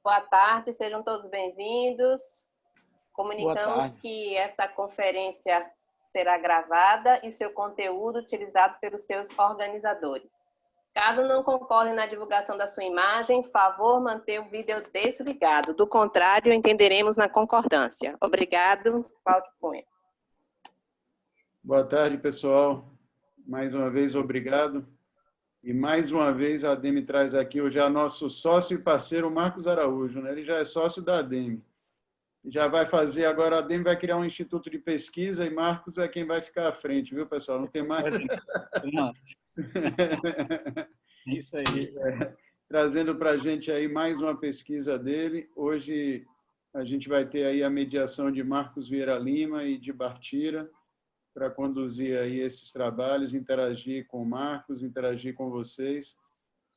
Boa tarde, sejam todos bem-vindos. Boa Comunicamos tarde. que essa conferência será gravada e seu conteúdo utilizado pelos seus organizadores. Caso não concordem na divulgação da sua imagem, favor manter o vídeo desligado. Do contrário, entenderemos na concordância. Obrigado, Cláudio Cunha. Boa tarde, pessoal. Mais uma vez, obrigado. E mais uma vez a ADEME traz aqui hoje a nosso sócio e parceiro Marcos Araújo, né? Ele já é sócio da ADEME. Já vai fazer agora, a ADEME vai criar um instituto de pesquisa e Marcos é quem vai ficar à frente, viu, pessoal? Não tem mais... Isso aí. Trazendo para a gente aí mais uma pesquisa dele. Hoje a gente vai ter aí a mediação de Marcos Vieira Lima e de Bartira, para conduzir aí esses trabalhos, interagir com o Marcos, interagir com vocês,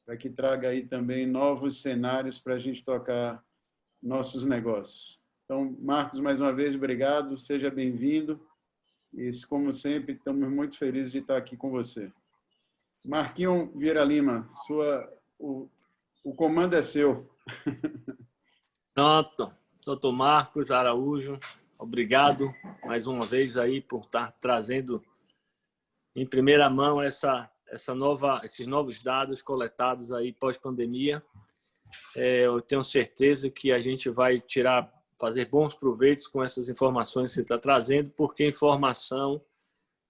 para que traga aí também novos cenários para a gente tocar nossos negócios. Então, Marcos, mais uma vez, obrigado, seja bem-vindo. E, como sempre, estamos muito felizes de estar aqui com você. Marquinhos Vieira Lima, o comando é seu. Pronto, doutor Marcos Araújo, obrigado mais uma vez aí por estar trazendo em primeira mão esses novos dados coletados aí pós-pandemia. Eu tenho certeza que a gente vai fazer bons proveitos com essas informações que você está trazendo, porque informação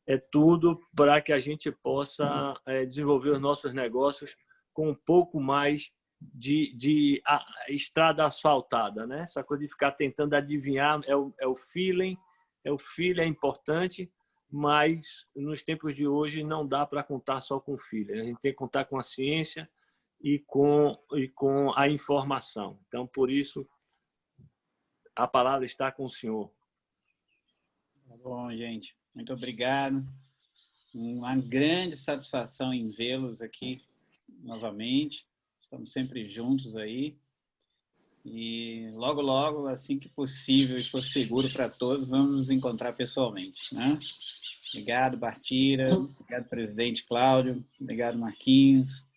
é tudo para que a gente possa desenvolver os nossos negócios com um pouco mais de estrada asfaltada, né? Essa coisa de ficar tentando adivinhar é o feeling é importante, mas nos tempos de hoje não dá para contar só com o feeling. A gente tem que contar com a ciência e com a informação. Então, por isso, a palavra está com o senhor. Tá bom, gente. Muito obrigado. Uma grande satisfação em vê-los aqui novamente. Estamos sempre juntos aí. E logo, logo, assim que possível e for seguro para todos, vamos nos encontrar pessoalmente, né? Obrigado, Bartira. Obrigado, presidente Cláudio. Obrigado, Marquinhos.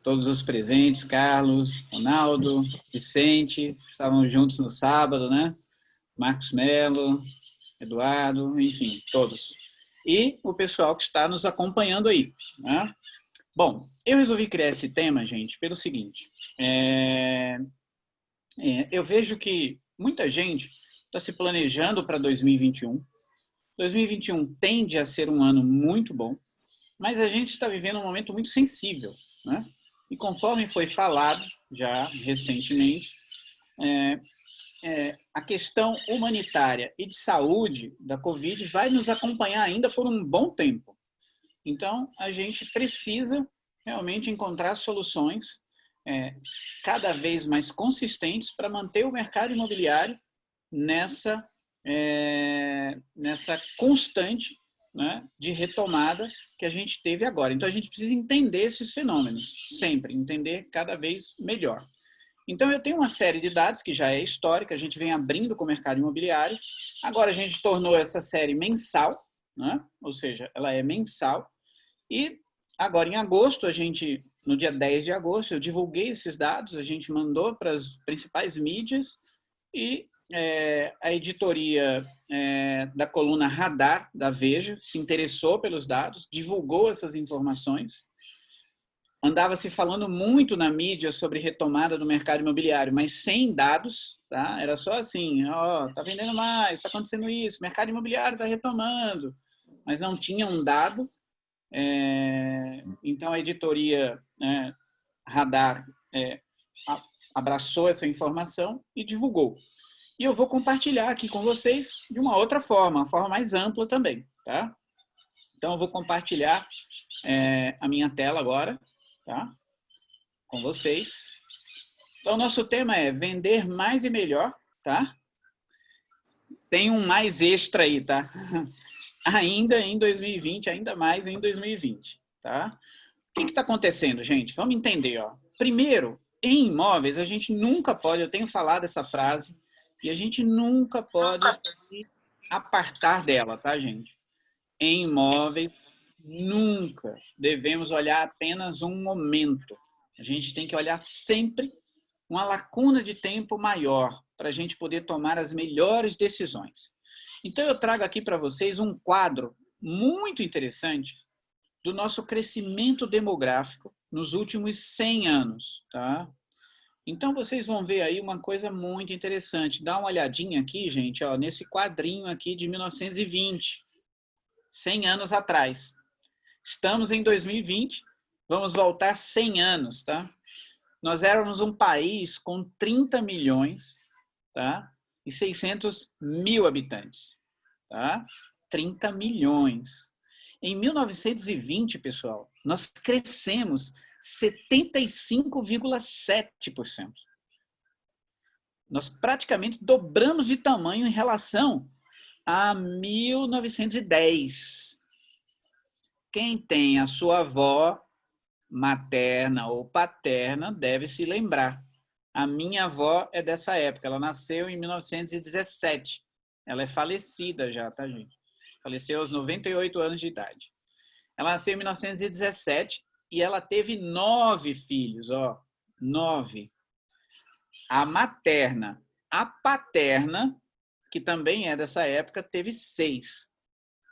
Todos os presentes, Carlos, Ronaldo, Vicente, estavam juntos no sábado, né? Marcos Melo, Eduardo, enfim, todos. E o pessoal que está nos acompanhando aí, né? Bom, eu resolvi criar esse tema, gente, pelo seguinte. Eu vejo que muita gente está se planejando para 2021. 2021 tende a ser um ano muito bom, mas a gente está vivendo um momento muito sensível, né? E conforme foi falado já recentemente, a questão humanitária e de saúde da Covid vai nos acompanhar ainda por um bom tempo. Então, a gente precisa realmente encontrar soluções cada vez mais consistentes para manter o mercado imobiliário nessa constante, né, de retomada que a gente teve agora. Então, a gente precisa entender esses fenômenos, sempre, entender cada vez melhor. Então, eu tenho uma série de dados que já é histórica, a gente vem abrindo com o mercado imobiliário. Agora, a gente tornou essa série mensal, né? Ou seja, ela é mensal. E agora, em agosto, no dia 10 de agosto, eu divulguei esses dados, a gente mandou para as principais mídias e a editoria da coluna Radar, da Veja, se interessou pelos dados, divulgou essas informações. Andava se falando muito na mídia sobre retomada do mercado imobiliário, mas sem dados, tá? Era só assim, tá vendendo mais, está acontecendo isso, o mercado imobiliário está retomando, mas não tinha um dado. Então, a editoria Radar abraçou essa informação e divulgou. E eu vou compartilhar aqui com vocês de uma outra forma, uma forma mais ampla também, tá? Então, eu vou compartilhar a minha tela agora, tá? Com vocês. Então, o nosso tema é vender mais e melhor, tá? Tem um mais extra aí, tá? Ainda em 2020, ainda mais em 2020, tá? O que está acontecendo, gente? Vamos entender, ó. Primeiro, em imóveis, a gente nunca pode, eu tenho falado essa frase, e a gente nunca pode se apartar dela, tá, gente? Em imóveis, nunca devemos olhar apenas um momento. A gente tem que olhar sempre uma lacuna de tempo maior para a gente poder tomar as melhores decisões. Então, eu trago aqui para vocês um quadro muito interessante do nosso crescimento demográfico nos últimos 100 anos, tá? Então, vocês vão ver aí uma coisa muito interessante. Dá uma olhadinha aqui, gente, ó, nesse quadrinho aqui de 1920, 100 anos atrás. Estamos em 2020, vamos voltar 100 anos, tá? Nós éramos um país com 30 milhões, tá? E 600 mil habitantes, tá? 30 milhões. Em 1920, pessoal, nós crescemos 75,7%. Nós praticamente dobramos de tamanho em relação a 1910. Quem tem a sua avó materna ou paterna deve se lembrar. A minha avó é dessa época, ela nasceu em 1917. Ela é falecida já, tá, gente? Faleceu aos 98 anos de idade. Ela nasceu em 1917 e ela teve 9 filhos, ó, 9. A materna. A paterna, que também é dessa época, teve 6.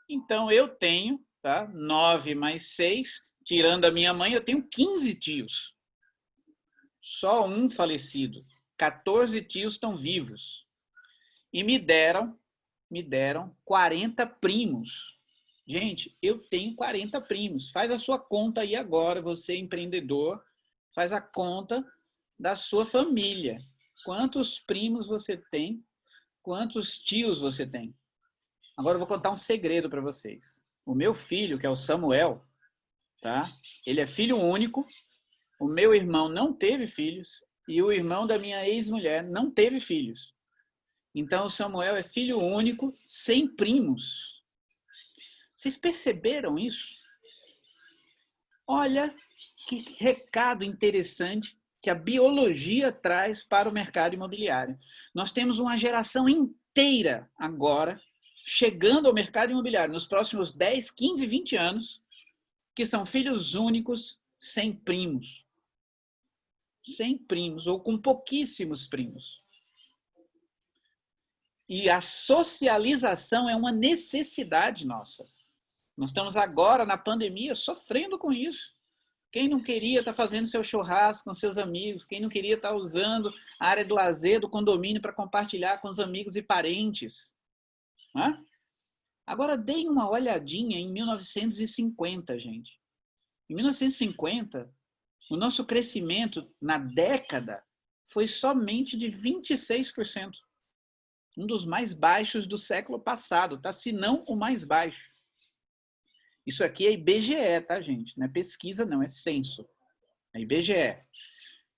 Então, eu tenho, tá, 9 mais 6, tirando a minha mãe, eu tenho 15 tios. Só um falecido. 14 tios estão vivos. E me deram 40 primos. Gente, eu tenho 40 primos. Faz a sua conta aí agora, você empreendedor, faz a conta da sua família. Quantos primos você tem? Quantos tios você tem? Agora eu vou contar um segredo para vocês. O meu filho, que é o Samuel, tá? Ele é filho único. O meu irmão não teve filhos e o irmão da minha ex-mulher não teve filhos. Então, o Samuel é filho único, sem primos. Vocês perceberam isso? Olha que recado interessante que a biologia traz para o mercado imobiliário. Nós temos uma geração inteira agora chegando ao mercado imobiliário nos próximos 10, 15, 20 anos, que são filhos únicos sem primos. Sem primos, ou com pouquíssimos primos. E a socialização é uma necessidade nossa. Nós estamos agora, na pandemia, sofrendo com isso. Quem não queria estar fazendo seu churrasco com seus amigos? Quem não queria estar usando a área de lazer do condomínio para compartilhar com os amigos e parentes? Hã? Agora, deem uma olhadinha em 1950, gente. Em 1950, o nosso crescimento na década foi somente de 26%. Um dos mais baixos do século passado, tá? Se não o mais baixo. Isso aqui é IBGE, tá, gente? Não é pesquisa, não, é censo. É IBGE.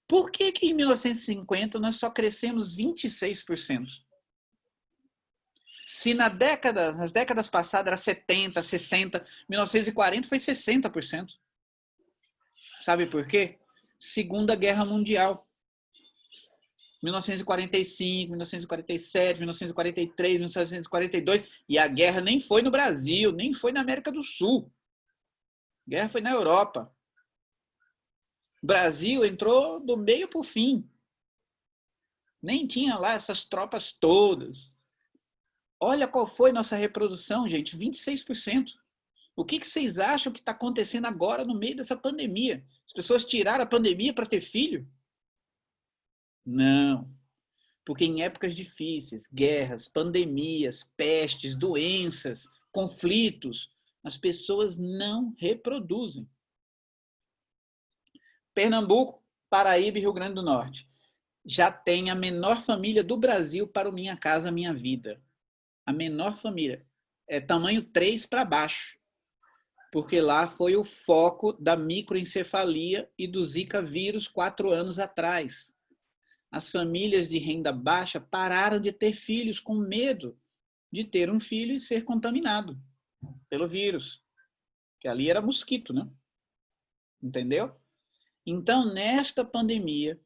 Por que que em 1950 nós só crescemos 26%? Se nas décadas passadas era 70, 60, 1940 foi 60%. Sabe por quê? Segunda Guerra Mundial. 1945, 1947, 1943, 1942. E a guerra nem foi no Brasil, nem foi na América do Sul. A guerra foi na Europa. O Brasil entrou do meio para o fim. Nem tinha lá essas tropas todas. Olha qual foi nossa reprodução, gente, 26%. O que vocês acham que está acontecendo agora no meio dessa pandemia? As pessoas tiraram a pandemia para ter filho? Não. Porque em épocas difíceis, guerras, pandemias, pestes, doenças, conflitos, as pessoas não reproduzem. Pernambuco, Paraíba e Rio Grande do Norte já tem a menor família do Brasil para o Minha Casa Minha Vida. A menor família. É tamanho 3 para baixo. Porque lá foi o foco da microencefalia e do Zika vírus 4 anos atrás. As famílias de renda baixa pararam de ter filhos com medo de ter um filho e ser contaminado pelo vírus. Que ali era mosquito, né? Entendeu? Então, nesta pandemia,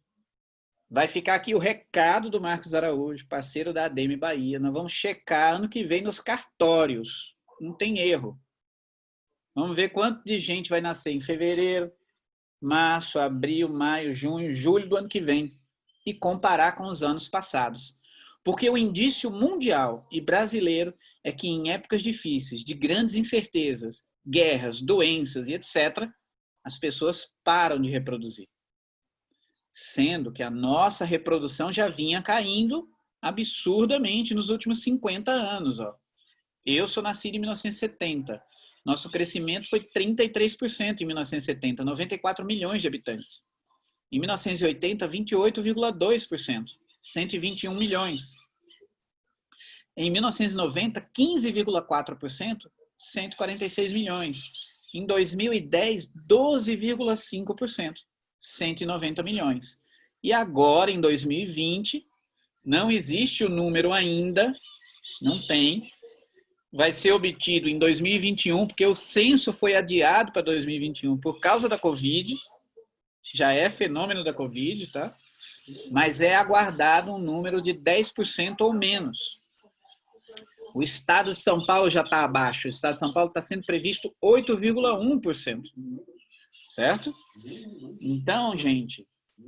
vai ficar aqui o recado do Marcos Araújo, parceiro da ADM Bahia. Nós vamos checar ano que vem nos cartórios. Não tem erro. Vamos ver quanto de gente vai nascer em fevereiro, março, abril, maio, junho, julho do ano que vem. e comparar com os anos passados. Porque o indício mundial e brasileiro é que em épocas difíceis, de grandes incertezas, guerras, doenças e etc., as pessoas param de reproduzir. Sendo que a nossa reprodução já vinha caindo absurdamente nos últimos 50 anos. Ó. Eu sou nascido em 1970. Nosso crescimento foi 33% em 1970, 94 milhões de habitantes. Em 1980, 28,2%, 121 milhões. Em 1990, 15,4%, 146 milhões. Em 2010, 12,5%, 190 milhões. E agora, em 2020, não existe o número ainda, não tem. Vai ser obtido em 2021, porque o censo foi adiado para 2021 por causa da Covid. Já é fenômeno da Covid, tá? Mas é aguardado um número de 10% ou menos. O estado de São Paulo já está abaixo. O estado de São Paulo está sendo previsto 8,1%. Certo? Então, gente,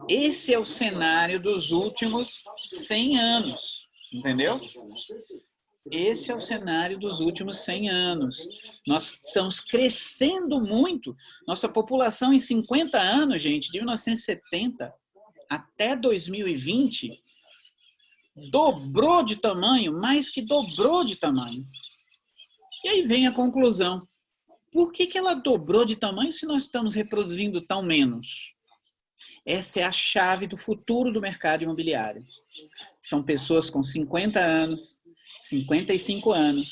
esse é o cenário dos últimos 100 anos. Entendeu? Esse é o cenário dos últimos 100 anos. Nós estamos crescendo muito. Nossa população em 50 anos, gente, de 1970 até 2020, dobrou de tamanho, mais que dobrou de tamanho. E aí vem a conclusão. Por que ela dobrou de tamanho se nós estamos reproduzindo tão menos? Essa é a chave do futuro do mercado imobiliário. São pessoas com 50 anos, 55 anos,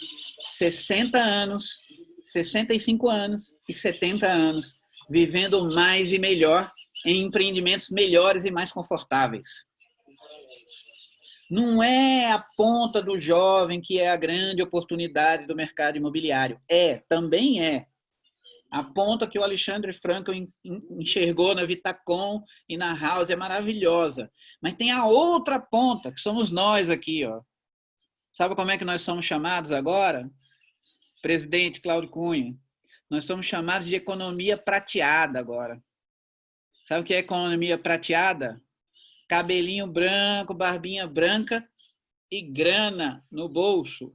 60 anos, 65 anos e 70 anos, vivendo mais e melhor em empreendimentos melhores e mais confortáveis. Não é a ponta do jovem que é a grande oportunidade do mercado imobiliário. Também é. A ponta que o Alexandre Franklin enxergou na Vitacom e na House é maravilhosa. Mas tem a outra ponta, que somos nós aqui, ó. Sabe como é que nós somos chamados agora? Presidente Cláudio Cunha. Nós somos chamados de economia prateada agora. Sabe o que é economia prateada? Cabelinho branco, barbinha branca e grana no bolso.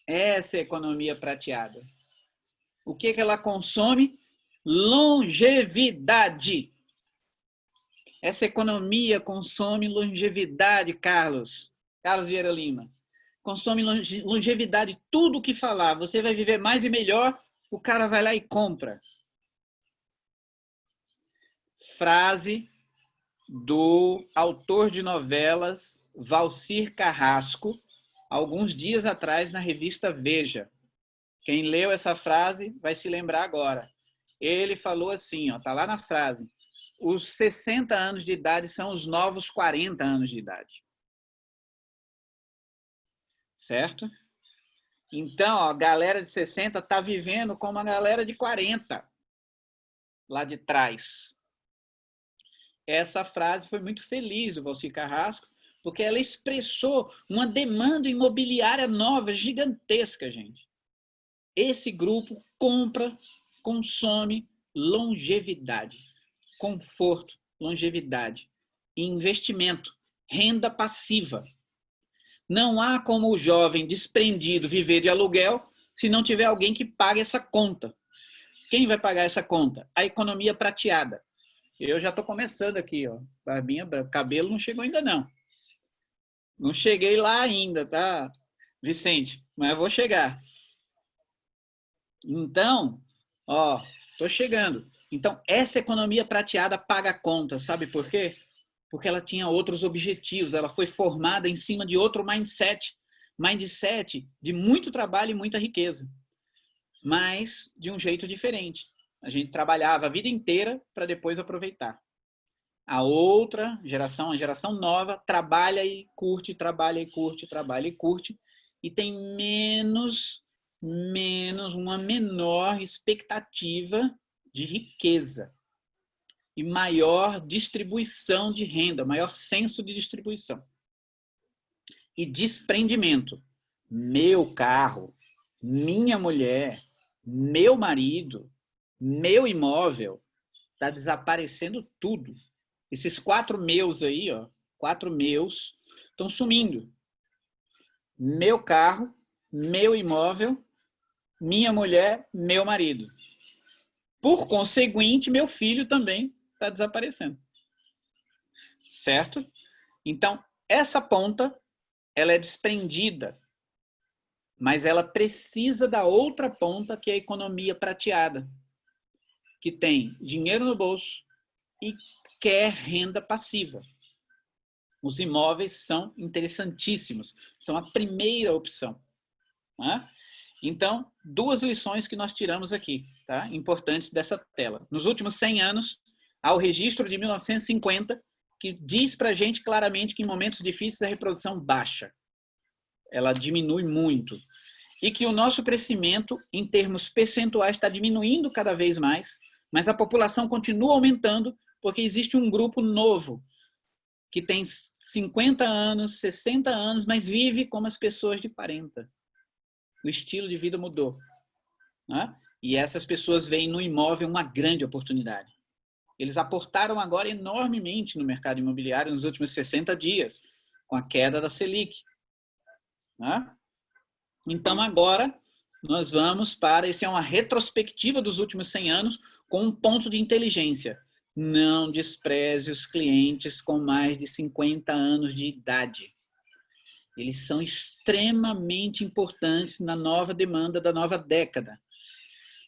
Essa é a economia prateada. O que ela consome? Longevidade. Essa economia consome longevidade, Carlos Vieira Lima. Consome longevidade, tudo o que falar. Você vai viver mais e melhor, o cara vai lá e compra. Frase do autor de novelas Valcir Carrasco, alguns dias atrás na revista Veja. Quem leu essa frase vai se lembrar agora. Ele falou assim, ó, tá lá na frase: os 60 anos de idade são os novos 40 anos de idade. Certo? Então, ó, a galera de 60 está vivendo como a galera de 40 lá de trás. Essa frase foi muito feliz do Valcir Carrasco, porque ela expressou uma demanda imobiliária nova, gigantesca, gente. Esse grupo compra, consome longevidade, conforto, longevidade, investimento, renda passiva. Não há como o jovem desprendido viver de aluguel se não tiver alguém que pague essa conta. Quem vai pagar essa conta? A economia prateada. Eu já estou começando aqui, ó, barbinha branca. Cabelo não chegou ainda não. Não cheguei lá ainda, tá, Vicente? Mas eu vou chegar. Então, ó, estou chegando. Então, essa economia prateada paga a conta, sabe por quê? Porque ela tinha outros objetivos, ela foi formada em cima de outro mindset de muito trabalho e muita riqueza, mas de um jeito diferente. A gente trabalhava a vida inteira para depois aproveitar. A outra geração, a geração nova, trabalha e curte, trabalha e curte, trabalha e curte, e tem uma menor expectativa de riqueza e maior distribuição de renda, maior senso de distribuição. E desprendimento. Meu carro, minha mulher, meu marido, meu imóvel, está desaparecendo tudo. Esses 4 meus aí, ó, 4 meus, estão sumindo. Meu carro, meu imóvel, minha mulher, meu marido. Por conseguinte, meu filho também está desaparecendo. Certo? Então, essa ponta, ela é desprendida, mas ela precisa da outra ponta, que é a economia prateada, que tem dinheiro no bolso e quer renda passiva. Os imóveis são interessantíssimos, são a primeira opção. Né? Então, 2 lições que nós tiramos aqui, tá? Importantes dessa tela. Nos últimos 100 anos, há o registro de 1950, que diz para a gente claramente que em momentos difíceis a reprodução baixa. Ela diminui muito. E que o nosso crescimento, em termos percentuais, está diminuindo cada vez mais, mas a população continua aumentando, porque existe um grupo novo, que tem 50 anos, 60 anos, mas vive como as pessoas de 40. O estilo de vida mudou. Né? E essas pessoas veem no imóvel uma grande oportunidade. Eles aportaram agora enormemente no mercado imobiliário nos últimos 60 dias, com a queda da Selic. Né? Então, agora, nós vamos para... Essa é uma retrospectiva dos últimos 100 anos com um ponto de inteligência. Não despreze os clientes com mais de 50 anos de idade. Eles são extremamente importantes na nova demanda da nova década.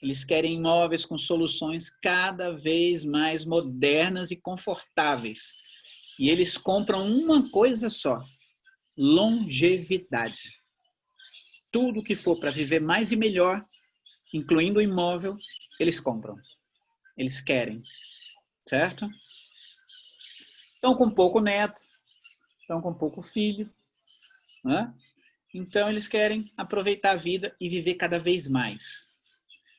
Eles querem imóveis com soluções cada vez mais modernas e confortáveis. E eles compram uma coisa só: longevidade. Tudo que for para viver mais e melhor, incluindo o imóvel, eles compram. Eles querem. Certo? Estão com pouco neto, estão com pouco filho. Né? Então, eles querem aproveitar a vida e viver cada vez mais.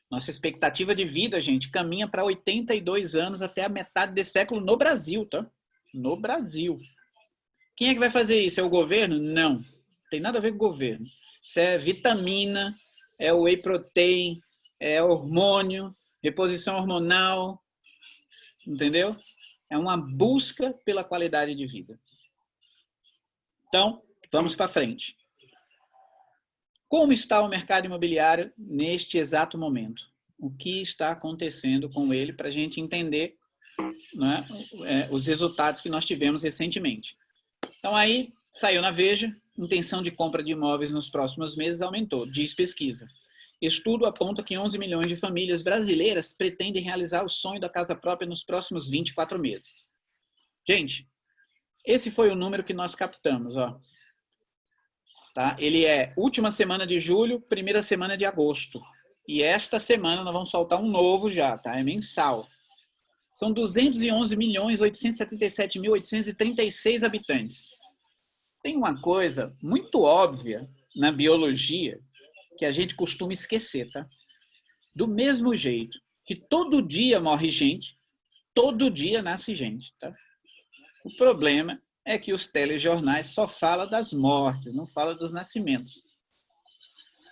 Nossa expectativa de vida, gente, caminha para 82 anos até a metade desse século no Brasil, tá? No Brasil. Quem é que vai fazer isso? É o governo? Não. Não tem nada a ver com o governo. Isso é vitamina, é o whey protein, é hormônio, reposição hormonal, entendeu? É uma busca pela qualidade de vida. Então, vamos para frente. Como está o mercado imobiliário neste exato momento? O que está acontecendo com ele para a gente entender, né, os resultados que nós tivemos recentemente. Então, aí saiu na Veja, intenção de compra de imóveis nos próximos meses aumentou, diz pesquisa. Estudo aponta que 11 milhões de famílias brasileiras pretendem realizar o sonho da casa própria nos próximos 24 meses. Gente, esse foi o número que nós captamos, ó. Tá? Ele é última semana de julho, primeira semana de agosto. E esta semana nós vamos soltar um novo já, tá? É mensal. São 211.877.836 habitantes. Tem uma coisa muito óbvia na biologia que a gente costuma esquecer, tá? Do mesmo jeito que todo dia morre gente, todo dia nasce gente, tá? O problema é que os telejornais só falam das mortes, não falam dos nascimentos.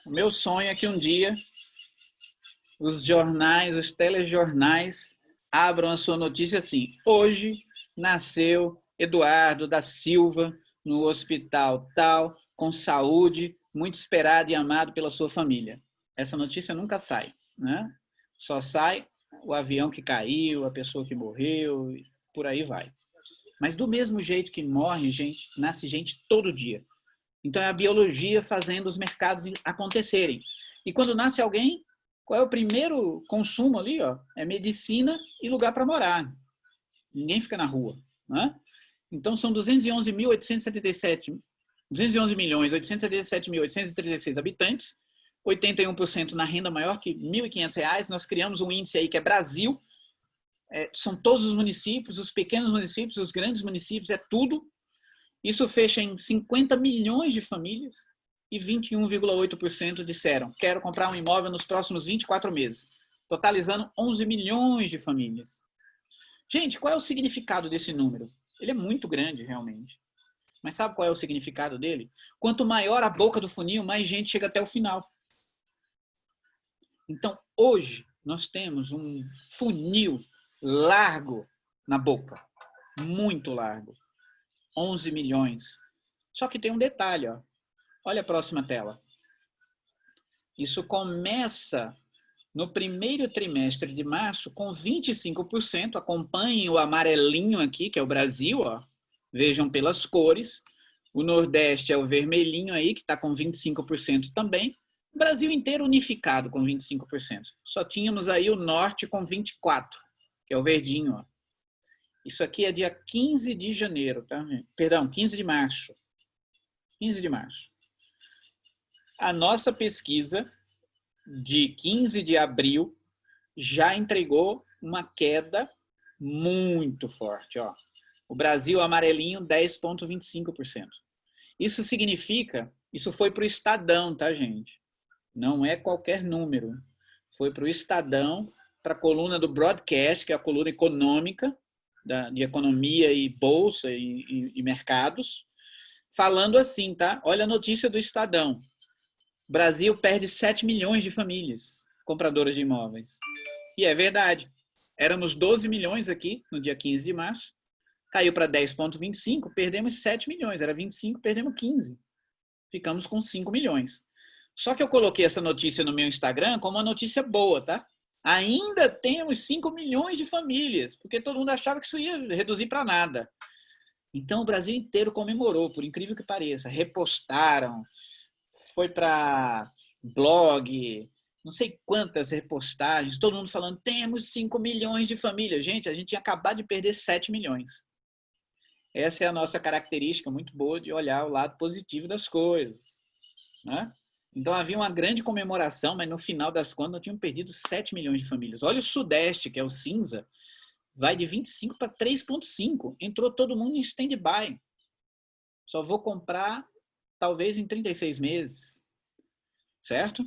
O meu sonho é que um dia os jornais, os telejornais abram a sua notícia assim: hoje nasceu Eduardo da Silva no hospital tal, com saúde, muito esperado e amado pela sua família. Essa notícia nunca sai, né? Só sai o avião que caiu, a pessoa que morreu, por aí vai. Mas do mesmo jeito que morre gente, nasce gente todo dia. Então é a biologia fazendo os mercados acontecerem. E quando nasce alguém, qual é o primeiro consumo ali? Ó? É medicina e lugar para morar. Ninguém fica na rua. Né? Então são 211.877.836 habitantes, 81% na renda maior que R$ 1.500. Nós criamos um índice aí que é Brasil. São todos os municípios, os pequenos municípios, os grandes municípios, é tudo. Isso fecha em 50 milhões de famílias e 21,8% disseram: quero comprar um imóvel nos próximos 24 meses, totalizando 11 milhões de famílias. Gente, qual é o significado desse número? Ele é muito grande, realmente. Mas sabe qual é o significado dele? Quanto maior a boca do funil, mais gente chega até o final. Então, hoje, nós temos um funil largo na boca. muito largo. 11 milhões. Só que tem um detalhe, ó. Olha a próxima tela. Isso começa no primeiro trimestre de março com 25%. Acompanhem o amarelinho aqui, que é o Brasil, ó. Vejam pelas cores. O Nordeste é o vermelhinho aí, que está com 25% também. O Brasil inteiro unificado com 25%. Só tínhamos aí o Norte com 24%, que é o verdinho, ó. Isso aqui é dia 15 de janeiro, tá? Perdão, 15 de março. 15 de março. A nossa pesquisa de 15 de abril já entregou uma queda muito forte, ó. O Brasil amarelinho 10,25%. Isso significa, isso foi para o Estadão, tá, gente? Não é qualquer número. Foi para o Estadão, para a coluna do Broadcast, que é a coluna econômica, de economia e bolsa e mercados, falando assim, tá? Olha a notícia do Estadão. Brasil perde 7 milhões de famílias compradoras de imóveis. E é verdade. Éramos 12 milhões aqui no dia 15 de março. Caiu para 10,25, perdemos 7 milhões. Era 25, perdemos 15. Ficamos com 5 milhões. Só que eu coloquei essa notícia no meu Instagram como uma notícia boa, tá? Ainda temos 5 milhões de famílias, porque todo mundo achava que isso ia reduzir para nada. Então, o Brasil inteiro comemorou, por incrível que pareça. Repostaram, foi para blog, não sei quantas repostagens, todo mundo falando, temos 5 milhões de famílias. Gente, a gente tinha acabado de perder 7 milhões. Essa é a nossa característica muito boa de olhar o lado positivo das coisas, né? Então, havia uma grande comemoração, mas no final das contas, nós tínhamos perdido 7 milhões de famílias. Olha o Sudeste, que é o cinza, vai de 25 para 3,5. Entrou todo mundo em stand-by. Só vou comprar, talvez, em 36 meses. Certo?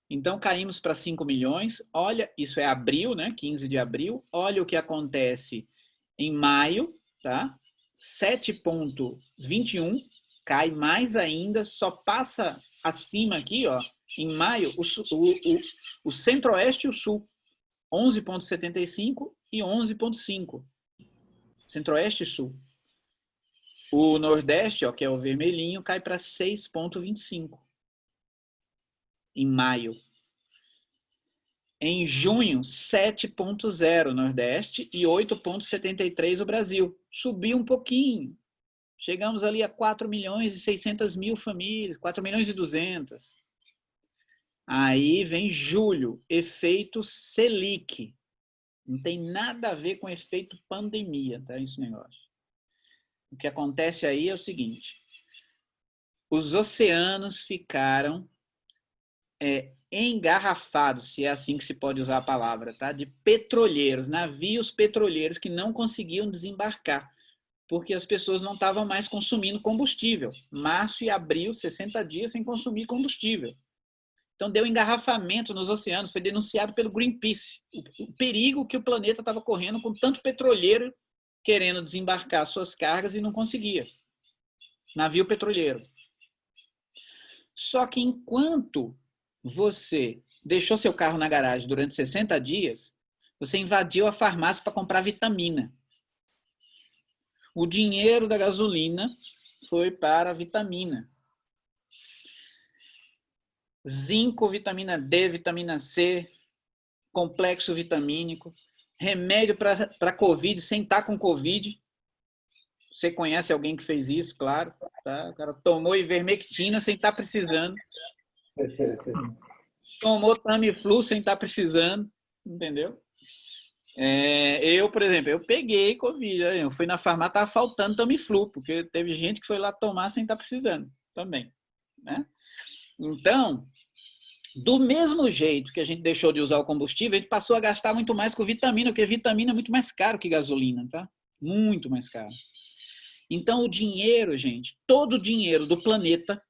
Então, caímos para 5 milhões. Olha, isso é abril, né? 15 de abril. Olha o que acontece em maio, tá? 7,21. Cai mais ainda, só passa acima aqui, ó, em maio, o Centro-Oeste e o Sul, 11,75 e 11,5. Centro-Oeste e Sul. O Nordeste, ó, que é o vermelhinho, cai para 6,25 em maio. Em junho, 7,0 Nordeste e 8,73 o Brasil. Subiu um pouquinho. Chegamos ali a 4 milhões e 600 mil famílias, 4 milhões e 200. Aí vem julho, efeito Selic. Não tem nada a ver com efeito pandemia, tá? Esse negócio. O que acontece aí é o seguinte. Os oceanos ficaram engarrafados, se é assim que se pode usar a palavra, tá? De petroleiros, navios petroleiros que não conseguiam desembarcar, porque as pessoas não estavam mais consumindo combustível. Março e abril, 60 dias sem consumir combustível. Então, deu engarrafamento nos oceanos, foi denunciado pelo Greenpeace. O perigo que o planeta estava correndo com tanto petroleiro querendo desembarcar suas cargas e não conseguia. Navio petroleiro. Só que enquanto você deixou seu carro na garagem durante 60 dias, você invadiu a farmácia para comprar vitamina. O dinheiro da gasolina foi para a vitamina. Zinco, vitamina D, vitamina C, complexo vitamínico, remédio para Covid sem estar com Covid. Você conhece alguém que fez isso, claro. Tá? O cara tomou ivermectina sem estar precisando. Tomou Tamiflu sem estar precisando. Entendeu? Eu, por exemplo, eu peguei Covid. Eu fui na farmácia, estava faltando Tamiflu, porque teve gente que foi lá tomar sem estar precisando também. Né? Então, do mesmo jeito que a gente deixou de usar o combustível, a gente passou a gastar muito mais com vitamina, porque vitamina é muito mais caro que gasolina, tá? Muito mais caro. Então, o dinheiro, gente, todo o dinheiro do planeta,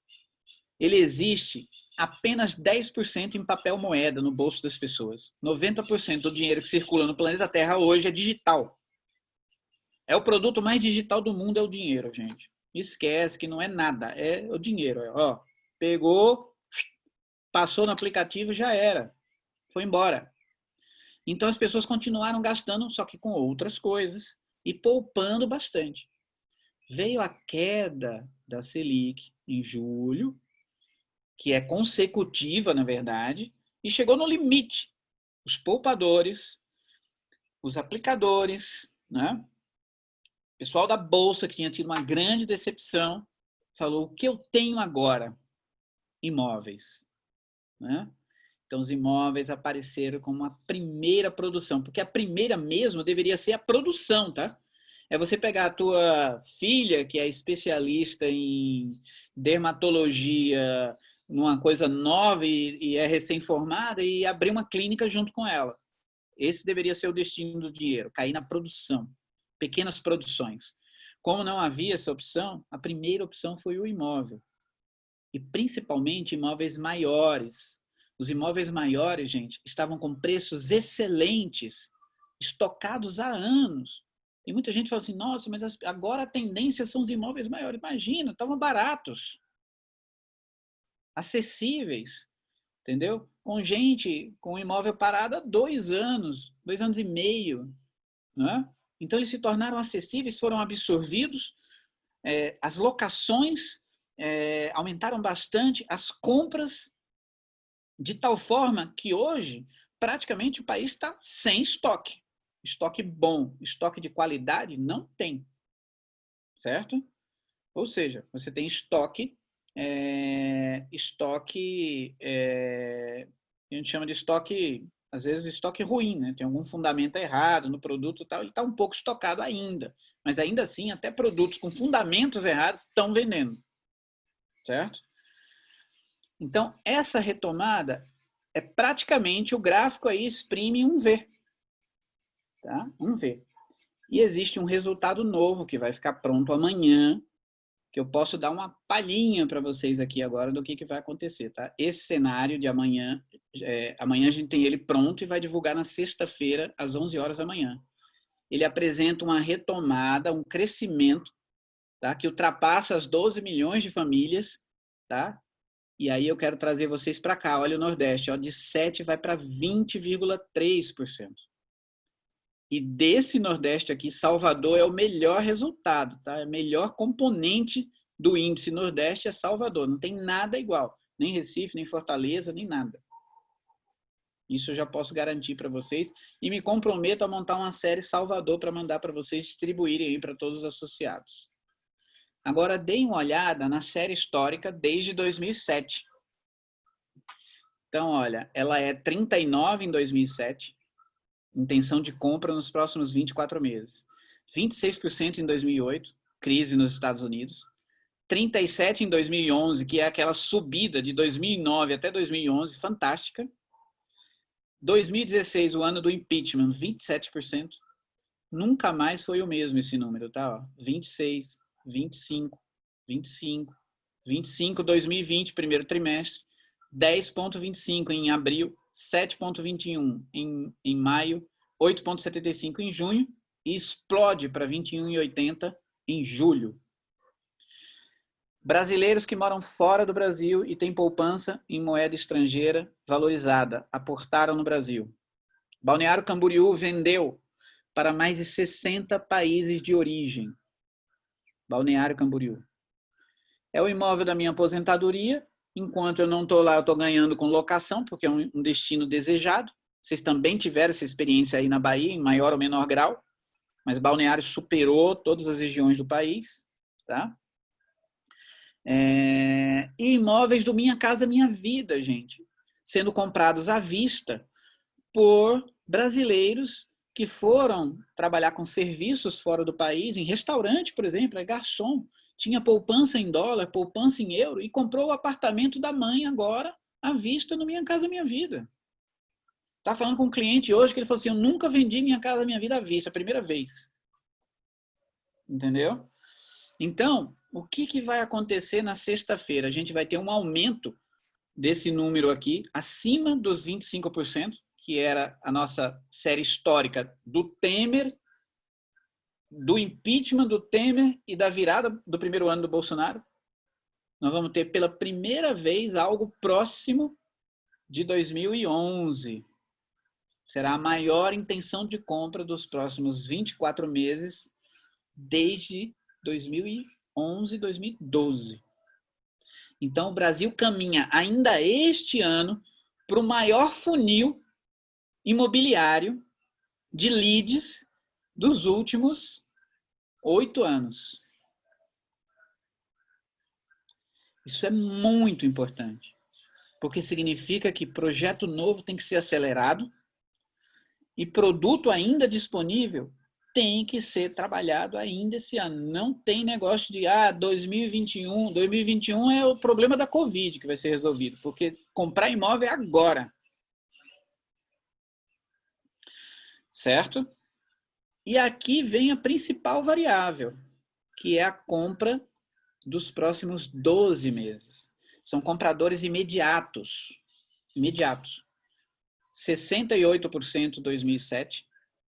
ele existe apenas 10% em papel moeda no bolso das pessoas. 90% do dinheiro que circula no planeta Terra hoje é digital. É o produto mais digital do mundo, é o dinheiro, gente. Esquece que não é nada, é o dinheiro. Ó, pegou, passou no aplicativo, já era. Foi embora. Então as pessoas continuaram gastando, só que com outras coisas, e poupando bastante. Veio a queda da Selic em julho, que é consecutiva, na verdade, e chegou no limite. Os poupadores, os aplicadores, né? O pessoal da Bolsa, que tinha tido uma grande decepção, falou: o que eu tenho agora? Imóveis. Né? Então, os imóveis apareceram como a primeira produção, porque a primeira mesmo deveria ser a produção, tá? É você pegar a tua filha, que é especialista em dermatologia, numa coisa nova e é recém-formada, e abrir uma clínica junto com ela. Esse deveria ser o destino do dinheiro, cair na produção, pequenas produções. Como não havia essa opção, a primeira opção foi o imóvel. E principalmente imóveis maiores. Os imóveis maiores, gente, estavam com preços excelentes, estocados há anos. E muita gente fala assim: nossa, mas agora a tendência são os imóveis maiores. Imagina, estavam baratos, acessíveis, entendeu? Com gente com imóvel parado há 2 anos, 2 anos e meio. Né? Então, eles se tornaram acessíveis, foram absorvidos, as locações aumentaram bastante, as compras, de tal forma que hoje, praticamente, o país está sem estoque. Estoque bom, estoque de qualidade, não tem. Certo? Ou seja, você tem estoque, a gente chama de estoque, às vezes estoque ruim, né? Tem algum fundamento errado no produto e tal, ele está um pouco estocado ainda. Mas ainda assim, até produtos com fundamentos errados estão vendendo. Certo? Então, essa retomada é praticamente o gráfico aí exprime um V. Tá? Um V. E existe um resultado novo que vai ficar pronto amanhã, que eu posso dar uma palhinha para vocês aqui agora do que vai acontecer. Tá? Esse cenário de amanhã, amanhã a gente tem ele pronto e vai divulgar na sexta-feira, às 11 horas da manhã. Ele apresenta uma retomada, um crescimento, tá? Que ultrapassa as 12 milhões de famílias, tá? E aí eu quero trazer vocês para cá, olha o Nordeste, ó, de 7 vai para 20,3%. E desse Nordeste aqui, Salvador é o melhor resultado, tá? O melhor componente do índice Nordeste é Salvador, não tem nada igual, nem Recife, nem Fortaleza, nem nada. Isso eu já posso garantir para vocês e me comprometo a montar uma série Salvador para mandar para vocês distribuírem aí para todos os associados. Agora, deem uma olhada na série histórica desde 2007. Então, olha, ela é 39 em 2007, intenção de compra nos próximos 24 meses. 26% em 2008, crise nos Estados Unidos. 37% em 2011, que é aquela subida de 2009 até 2011, fantástica. 2016, o ano do impeachment, 27%. Nunca mais foi o mesmo esse número, tá? 26%. 25, 25, 25, 2020, primeiro trimestre, 10,25 em abril, 7,21 em maio, 8,75 em junho e explode para 21,80 em julho. Brasileiros que moram fora do Brasil e têm poupança em moeda estrangeira valorizada, aportaram no Brasil. Balneário Camboriú vendeu para mais de 60 países de origem. Balneário Camboriú. É o imóvel da minha aposentadoria. Enquanto eu não estou lá, eu estou ganhando com locação, porque é um destino desejado. Vocês também tiveram essa experiência aí na Bahia, em maior ou menor grau. Mas Balneário superou todas as regiões do país. Tá? E imóveis do Minha Casa Minha Vida, gente. Sendo comprados à vista por brasileiros que foram trabalhar com serviços fora do país, em restaurante, por exemplo, é garçom, tinha poupança em dólar, poupança em euro, e comprou o apartamento da mãe agora, à vista no Minha Casa Minha Vida. Estava falando com um cliente hoje que ele falou assim: eu nunca vendi Minha Casa Minha Vida à vista, a primeira vez. Entendeu? Então, o que vai acontecer na sexta-feira? A gente vai ter um aumento desse número aqui, acima dos 25%, que era a nossa série histórica do Temer, do impeachment do Temer e da virada do primeiro ano do Bolsonaro. Nós vamos ter pela primeira vez algo próximo de 2011. Será a maior intenção de compra dos próximos 24 meses desde 2011, 2012. Então, o Brasil caminha ainda este ano para o maior funil imobiliário de leads dos últimos 8 anos. Isso é muito importante, porque significa que projeto novo tem que ser acelerado e produto ainda disponível tem que ser trabalhado ainda esse ano. Não tem negócio de 2021. 2021 é o problema da Covid que vai ser resolvido, porque comprar imóvel é agora. Certo? E aqui vem a principal variável, que é a compra dos próximos 12 meses. São compradores imediatos. 68% 2007,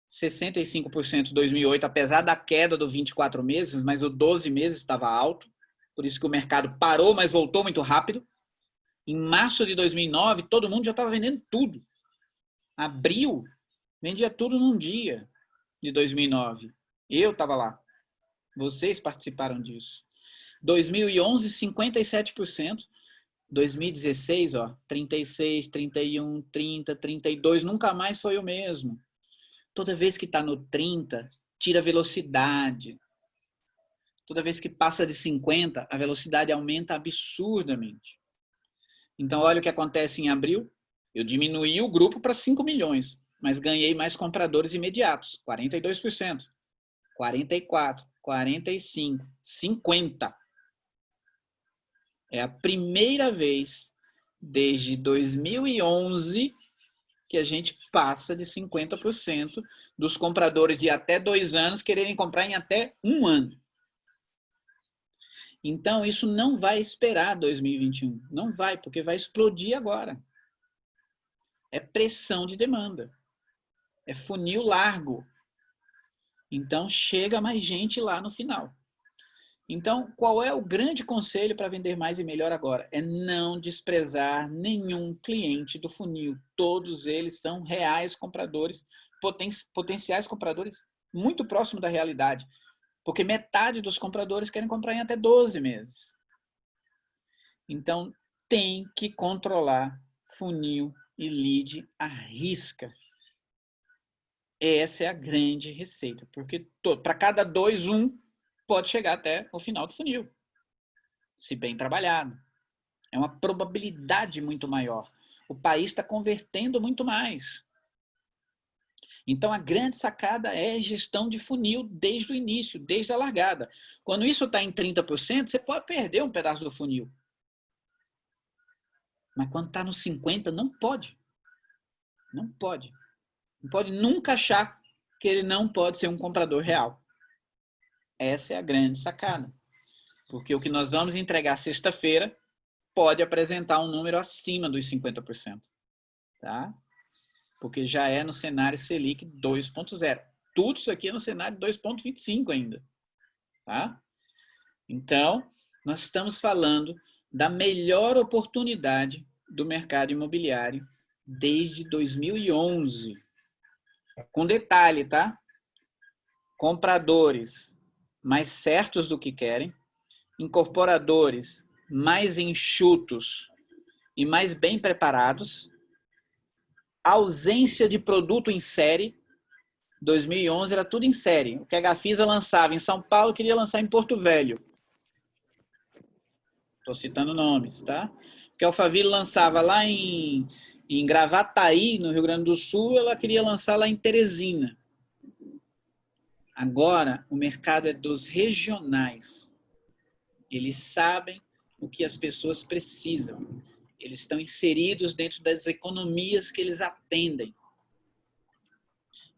65% 2008, apesar da queda do 24 meses, mas o 12 meses estava alto, por isso que o mercado parou, mas voltou muito rápido. Em março de 2009, todo mundo já estava vendendo tudo. Abril, vendia tudo num dia de 2009. Eu estava lá. Vocês participaram disso. 2011, 57%. 2016, 36, 31, 30, 32, nunca mais foi o mesmo. Toda vez que está no 30, tira velocidade. Toda vez que passa de 50, a velocidade aumenta absurdamente. Então, olha o que acontece em abril. Eu diminuí o grupo para 5 milhões, mas ganhei mais compradores imediatos, 42%, 44%, 45%, 50%. É a primeira vez desde 2011 que a gente passa de 50% dos compradores de até 2 anos quererem comprar em até 1 ano. Então, isso não vai esperar 2021. Não vai, porque vai explodir agora. É pressão de demanda. É funil largo. Então, chega mais gente lá no final. Então, qual é o grande conselho para vender mais e melhor agora? É não desprezar nenhum cliente do funil. Todos eles são reais compradores, potenciais compradores muito próximo da realidade. Porque metade dos compradores querem comprar em até 12 meses. Então, tem que controlar funil e lead à risca. Essa é a grande receita. Porque para cada 2, 1 pode chegar até o final do funil, se bem trabalhado. É uma probabilidade muito maior. O país está convertendo muito mais. Então, a grande sacada é gestão de funil desde o início, desde a largada. Quando isso está em 30%, você pode perder um pedaço do funil. Mas quando está no 50%, não pode. Não pode. Não pode nunca achar que ele não pode ser um comprador real. Essa é a grande sacada. Porque o que nós vamos entregar sexta-feira pode apresentar um número acima dos 50%. Tá? Porque já é no cenário Selic 2.0. Tudo isso aqui é no cenário 2.25 ainda. Tá? Então, nós estamos falando da melhor oportunidade do mercado imobiliário desde 2011. Com detalhe, tá? Compradores mais certos do que querem, incorporadores mais enxutos e mais bem preparados, ausência de produto em série. 2011 era tudo em série. O que a Gafisa lançava em São Paulo, queria lançar em Porto Velho. Estou citando nomes, tá? O que a Alphaville lançava lá em Gravataí, no Rio Grande do Sul, ela queria lançar lá em Teresina. Agora, o mercado é dos regionais. Eles sabem o que as pessoas precisam. Eles estão inseridos dentro das economias que eles atendem.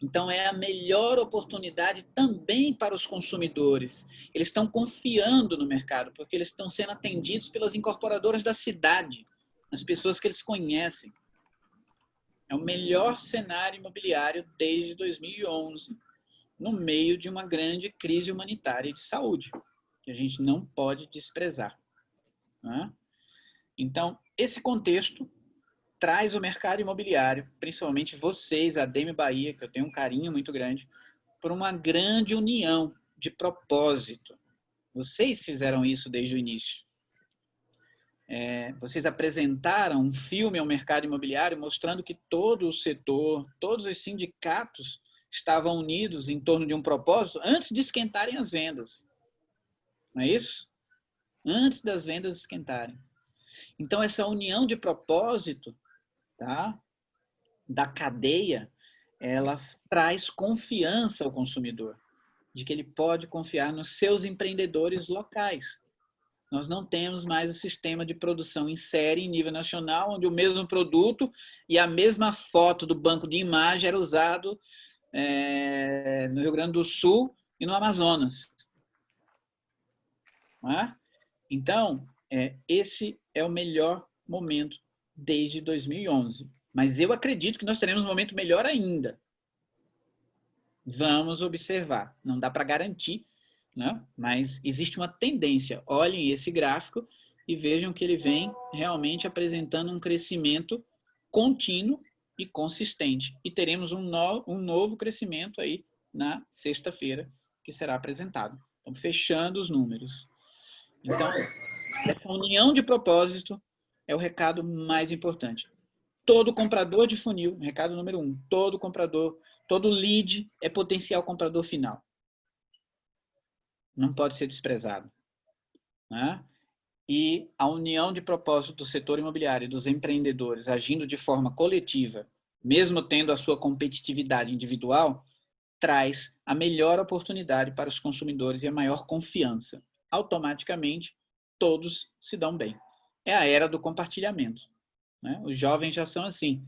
Então, é a melhor oportunidade também para os consumidores. Eles estão confiando no mercado, porque eles estão sendo atendidos pelas incorporadoras da cidade, as pessoas que eles conhecem. É o melhor cenário imobiliário desde 2011, no meio de uma grande crise humanitária de saúde, que a gente não pode desprezar. Né? Então, esse contexto traz o mercado imobiliário, principalmente vocês, a Demi Bahia, que eu tenho um carinho muito grande, por uma grande união de propósito. Vocês fizeram isso desde o início. Vocês apresentaram um filme ao mercado imobiliário mostrando que todo o setor, todos os sindicatos estavam unidos em torno de um propósito antes de esquentarem as vendas. Não é isso? Antes das vendas esquentarem. Então, essa união de propósito, tá, da cadeia, ela traz confiança ao consumidor, de que ele pode confiar nos seus empreendedores locais. Nós não temos mais o sistema de produção em série em nível nacional, onde o mesmo produto e a mesma foto do banco de imagem era usado no Rio Grande do Sul e no Amazonas. Não é? Então, esse é o melhor momento desde 2011. Mas eu acredito que nós teremos um momento melhor ainda. Vamos observar. Não dá para garantir, né? Mas existe uma tendência. Olhem esse gráfico e vejam que ele vem realmente apresentando um crescimento contínuo e consistente. E teremos um novo crescimento aí na sexta-feira, que será apresentado. Então, fechando os números. Então, essa união de propósito é o recado mais importante. Todo comprador de funil, recado número 1, todo comprador, todo lead é potencial comprador final. Não pode ser desprezado. Né? E a união de propósito do setor imobiliário e dos empreendedores agindo de forma coletiva, mesmo tendo a sua competitividade individual, traz a melhor oportunidade para os consumidores e a maior confiança. Automaticamente, todos se dão bem. É a era do compartilhamento. Né? Os jovens já são assim.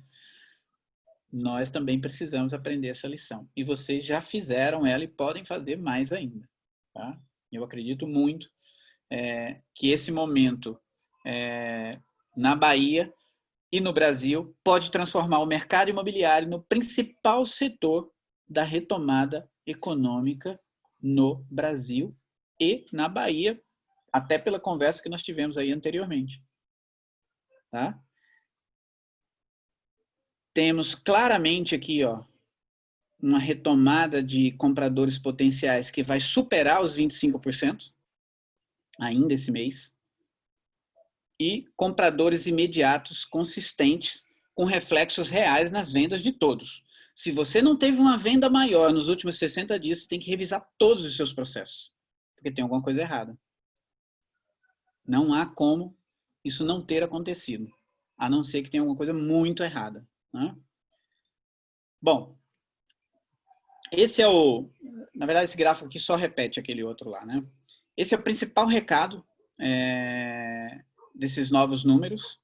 Nós também precisamos aprender essa lição. E vocês já fizeram ela e podem fazer mais ainda. Tá? Eu acredito muito que esse momento na Bahia e no Brasil pode transformar o mercado imobiliário no principal setor da retomada econômica no Brasil e na Bahia, até pela conversa que nós tivemos aí anteriormente. Tá? Temos claramente aqui, ó, uma retomada de compradores potenciais que vai superar os 25% ainda esse mês. E compradores imediatos, consistentes, com reflexos reais nas vendas de todos. Se você não teve uma venda maior nos últimos 60 dias, você tem que revisar todos os seus processos, porque tem alguma coisa errada. Não há como isso não ter acontecido, a não ser que tenha alguma coisa muito errada. Né? Bom, esse é o... Na verdade, esse gráfico aqui só repete aquele outro lá. Né? Esse é o principal recado desses novos números.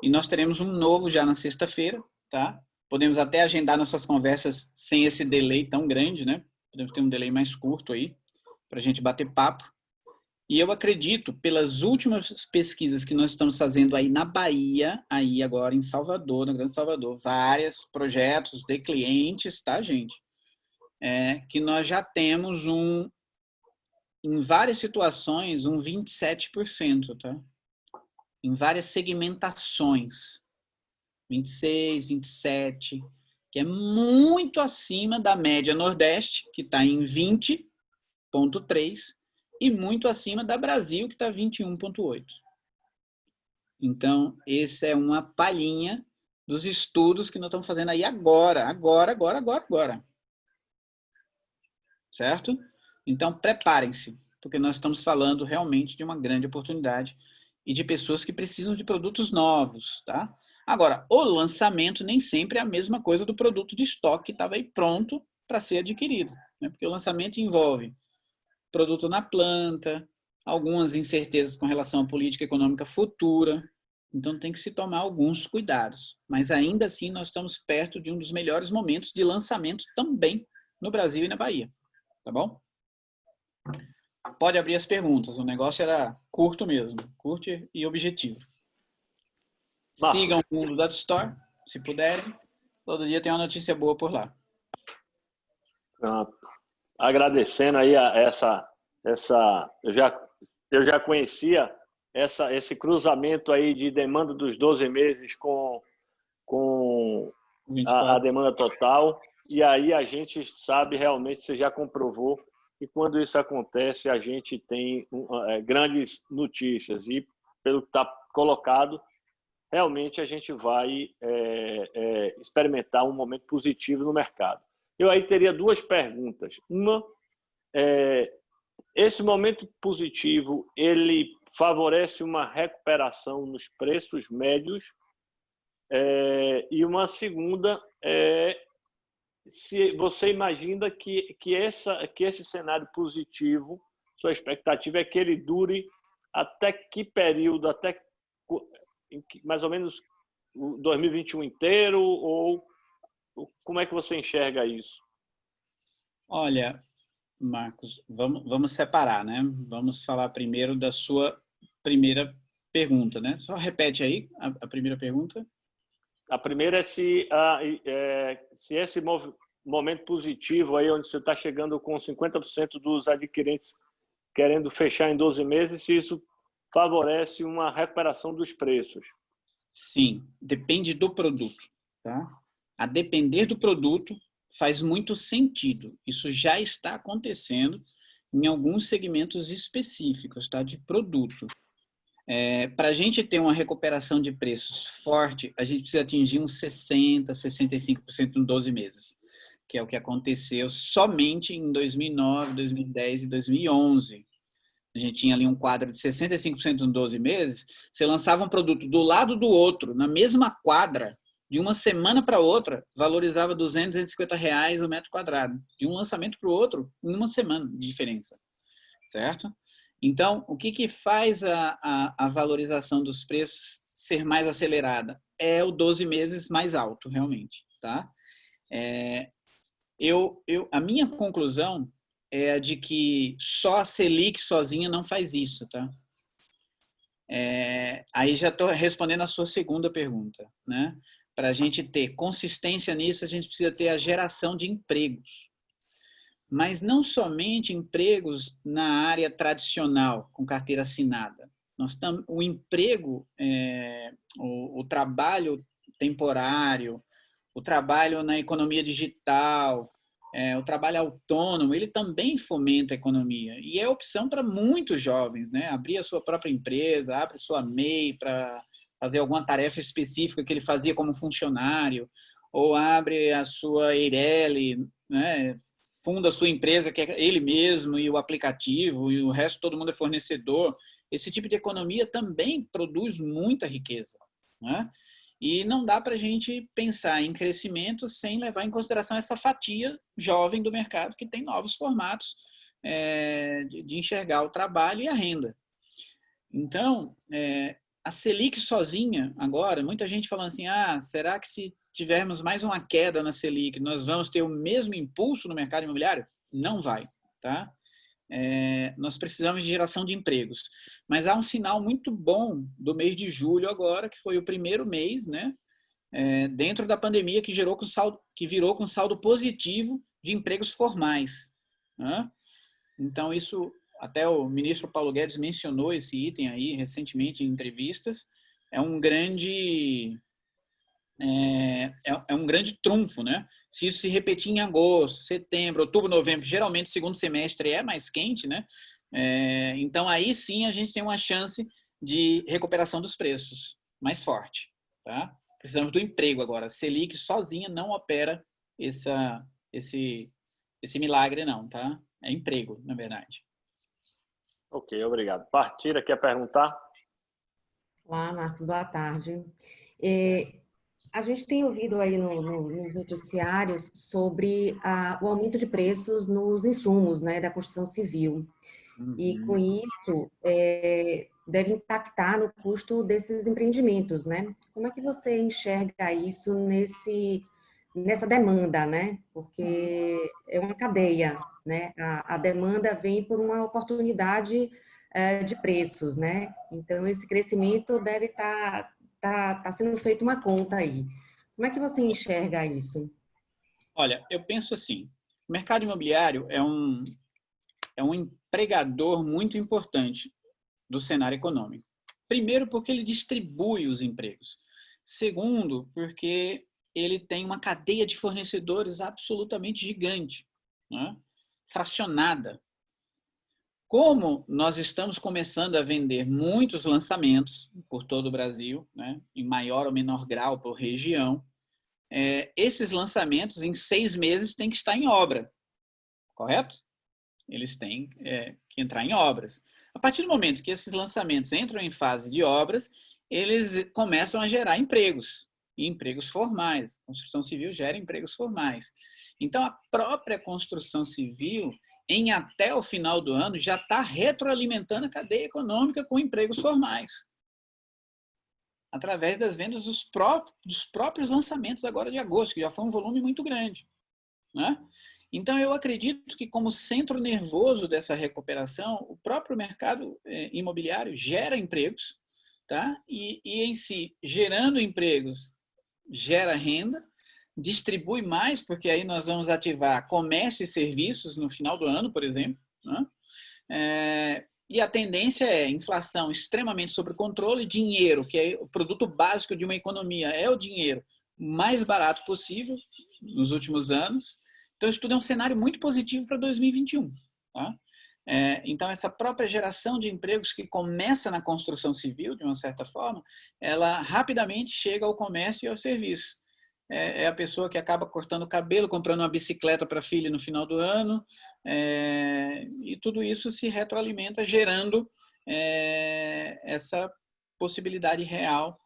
E nós teremos um novo já na sexta-feira. Tá? Podemos até agendar nossas conversas sem esse delay tão grande. Né? Podemos ter um delay mais curto aí, para a gente bater papo. E eu acredito, pelas últimas pesquisas que nós estamos fazendo aí na Bahia, aí agora em Salvador, no Grande Salvador, vários projetos de clientes, tá, gente? Que nós já temos em várias situações, um 27%, tá? Em várias segmentações. 26, 27, que é muito acima da média Nordeste, que está em 20,3%, e muito acima da Brasil, que está 21,8%. Então, essa é uma palhinha dos estudos que nós estamos fazendo aí agora. Certo? Então, preparem-se, porque nós estamos falando realmente de uma grande oportunidade e de pessoas que precisam de produtos novos, tá? Agora, o lançamento nem sempre é a mesma coisa do produto de estoque que estava aí pronto para ser adquirido, né? Porque o lançamento envolve produto na planta, algumas incertezas com relação à política econômica futura. Então, tem que se tomar alguns cuidados. Mas, ainda assim, nós estamos perto de um dos melhores momentos de lançamento também no Brasil e na Bahia. Tá bom? Pode abrir as perguntas. O negócio era curto mesmo. Curto e objetivo. Sigam o Mundo Data Store, se puderem. Todo dia tem uma notícia boa por lá. Pronto. Agradecendo aí eu já conhecia esse cruzamento aí de demanda dos 12 meses com a demanda total, e aí a gente sabe realmente, você já comprovou e quando isso acontece, a gente tem grandes notícias. E, pelo que está colocado, realmente a gente vai experimentar um momento positivo no mercado. Eu aí teria duas perguntas. Uma, esse momento positivo, ele favorece uma recuperação nos preços médios? E uma segunda, se você imagina que esse cenário positivo, sua expectativa é que ele dure até que período, até mais ou menos o 2021 inteiro, ou como é que você enxerga isso? Olha, Marcos, vamos separar, né? Vamos falar primeiro da sua primeira pergunta, né? Só repete aí a primeira pergunta. A primeira é se esse momento positivo aí, onde você está chegando com 50% dos adquirentes querendo fechar em 12 meses, se isso favorece uma recuperação dos preços. Sim, depende do produto, tá? A depender do produto, faz muito sentido. Isso já está acontecendo em alguns segmentos específicos, tá? De produto. Para a gente ter uma recuperação de preços forte, a gente precisa atingir uns 60%, 65% em 12 meses, que é o que aconteceu somente em 2009, 2010 e 2011. A gente tinha ali um quadro de 65% em 12 meses, você lançava um produto do lado do outro, na mesma quadra, de uma semana para outra, valorizava 200, 250 reais o metro quadrado. De um lançamento para o outro, em uma semana de diferença. Certo? Então, o que faz a valorização dos preços ser mais acelerada? É o 12 meses mais alto, realmente. Tá? A minha conclusão é a de que só a Selic sozinha não faz isso. Tá? Aí já estou respondendo a sua segunda pergunta. Né? Para a gente ter consistência nisso, a gente precisa ter a geração de empregos. Mas não somente empregos na área tradicional, com carteira assinada. O emprego, o trabalho temporário, o trabalho na economia digital, o trabalho autônomo, ele também fomenta a economia. E é opção para muitos jovens, né? Abrir a sua própria empresa, abre sua MEI para fazer alguma tarefa específica que ele fazia como funcionário, ou abre a sua Eireli, né? Funda a sua empresa, que é ele mesmo, e o aplicativo, e o resto todo mundo é fornecedor. Esse tipo de economia também produz muita riqueza. Né? E não dá para a gente pensar em crescimento sem levar em consideração essa fatia jovem do mercado que tem novos formatos de enxergar o trabalho e a renda. Então, a Selic sozinha, agora, muita gente falando assim, será que se tivermos mais uma queda na Selic, nós vamos ter o mesmo impulso no mercado imobiliário? Não vai, tá? Nós precisamos de geração de empregos. Mas há um sinal muito bom do mês de julho agora, que foi o primeiro mês, né, dentro da pandemia, que virou com saldo positivo de empregos formais. Né? Então, isso... Até o ministro Paulo Guedes mencionou esse item aí recentemente em entrevistas. É um grande trunfo, né? Se isso se repetir em agosto, setembro, outubro, novembro, geralmente segundo semestre é mais quente, né? Então aí sim a gente tem uma chance de recuperação dos preços mais forte, tá? Precisamos do emprego agora. Selic sozinha não opera esse milagre não, tá? É emprego, na verdade. Ok, obrigado. Partira quer perguntar? Olá, Marcos, boa tarde. A gente tem ouvido aí nos noticiários sobre o aumento de preços nos insumos, né, da construção civil. E com isso, deve impactar no custo desses empreendimentos, né? Como é que você enxerga isso nessa demanda, né? Porque é uma cadeia, né? A demanda vem por uma oportunidade de preços, né? Então, esse crescimento deve estar sendo feito uma conta aí. Como é que você enxerga isso? Olha, eu penso assim, o mercado imobiliário é um empregador muito importante do cenário econômico. Primeiro, porque ele distribui os empregos. Segundo, porque ele tem uma cadeia de fornecedores absolutamente gigante, né? Fracionada. Como nós estamos começando a vender muitos lançamentos por todo o Brasil, né, em maior ou menor grau por região, esses lançamentos em 6 meses têm que estar em obra, correto? Eles têm que entrar em obras. A partir do momento que esses lançamentos entram em fase de obras, eles começam a gerar empregos, e empregos formais. A construção civil gera empregos formais. Então, a própria construção civil, em até o final do ano, já está retroalimentando a cadeia econômica com empregos formais, através das vendas dos próprios lançamentos agora de agosto, que já foi um volume muito grande, né? Então, eu acredito que, como centro nervoso dessa recuperação, o próprio mercado imobiliário gera empregos, tá? E em si, gerando empregos, gera renda, distribui mais, porque aí nós vamos ativar comércio e serviços no final do ano, por exemplo, né? E a tendência é inflação extremamente sob controle, dinheiro, que é o produto básico de uma economia, é o dinheiro mais barato possível nos últimos anos. Então, isso tudo é um cenário muito positivo para 2021. Tá? Então, essa própria geração de empregos que começa na construção civil, de uma certa forma, ela rapidamente chega ao comércio e ao serviço. É a pessoa que acaba cortando o cabelo, comprando uma bicicleta para a filha no final do ano, e tudo isso se retroalimenta, gerando essa possibilidade real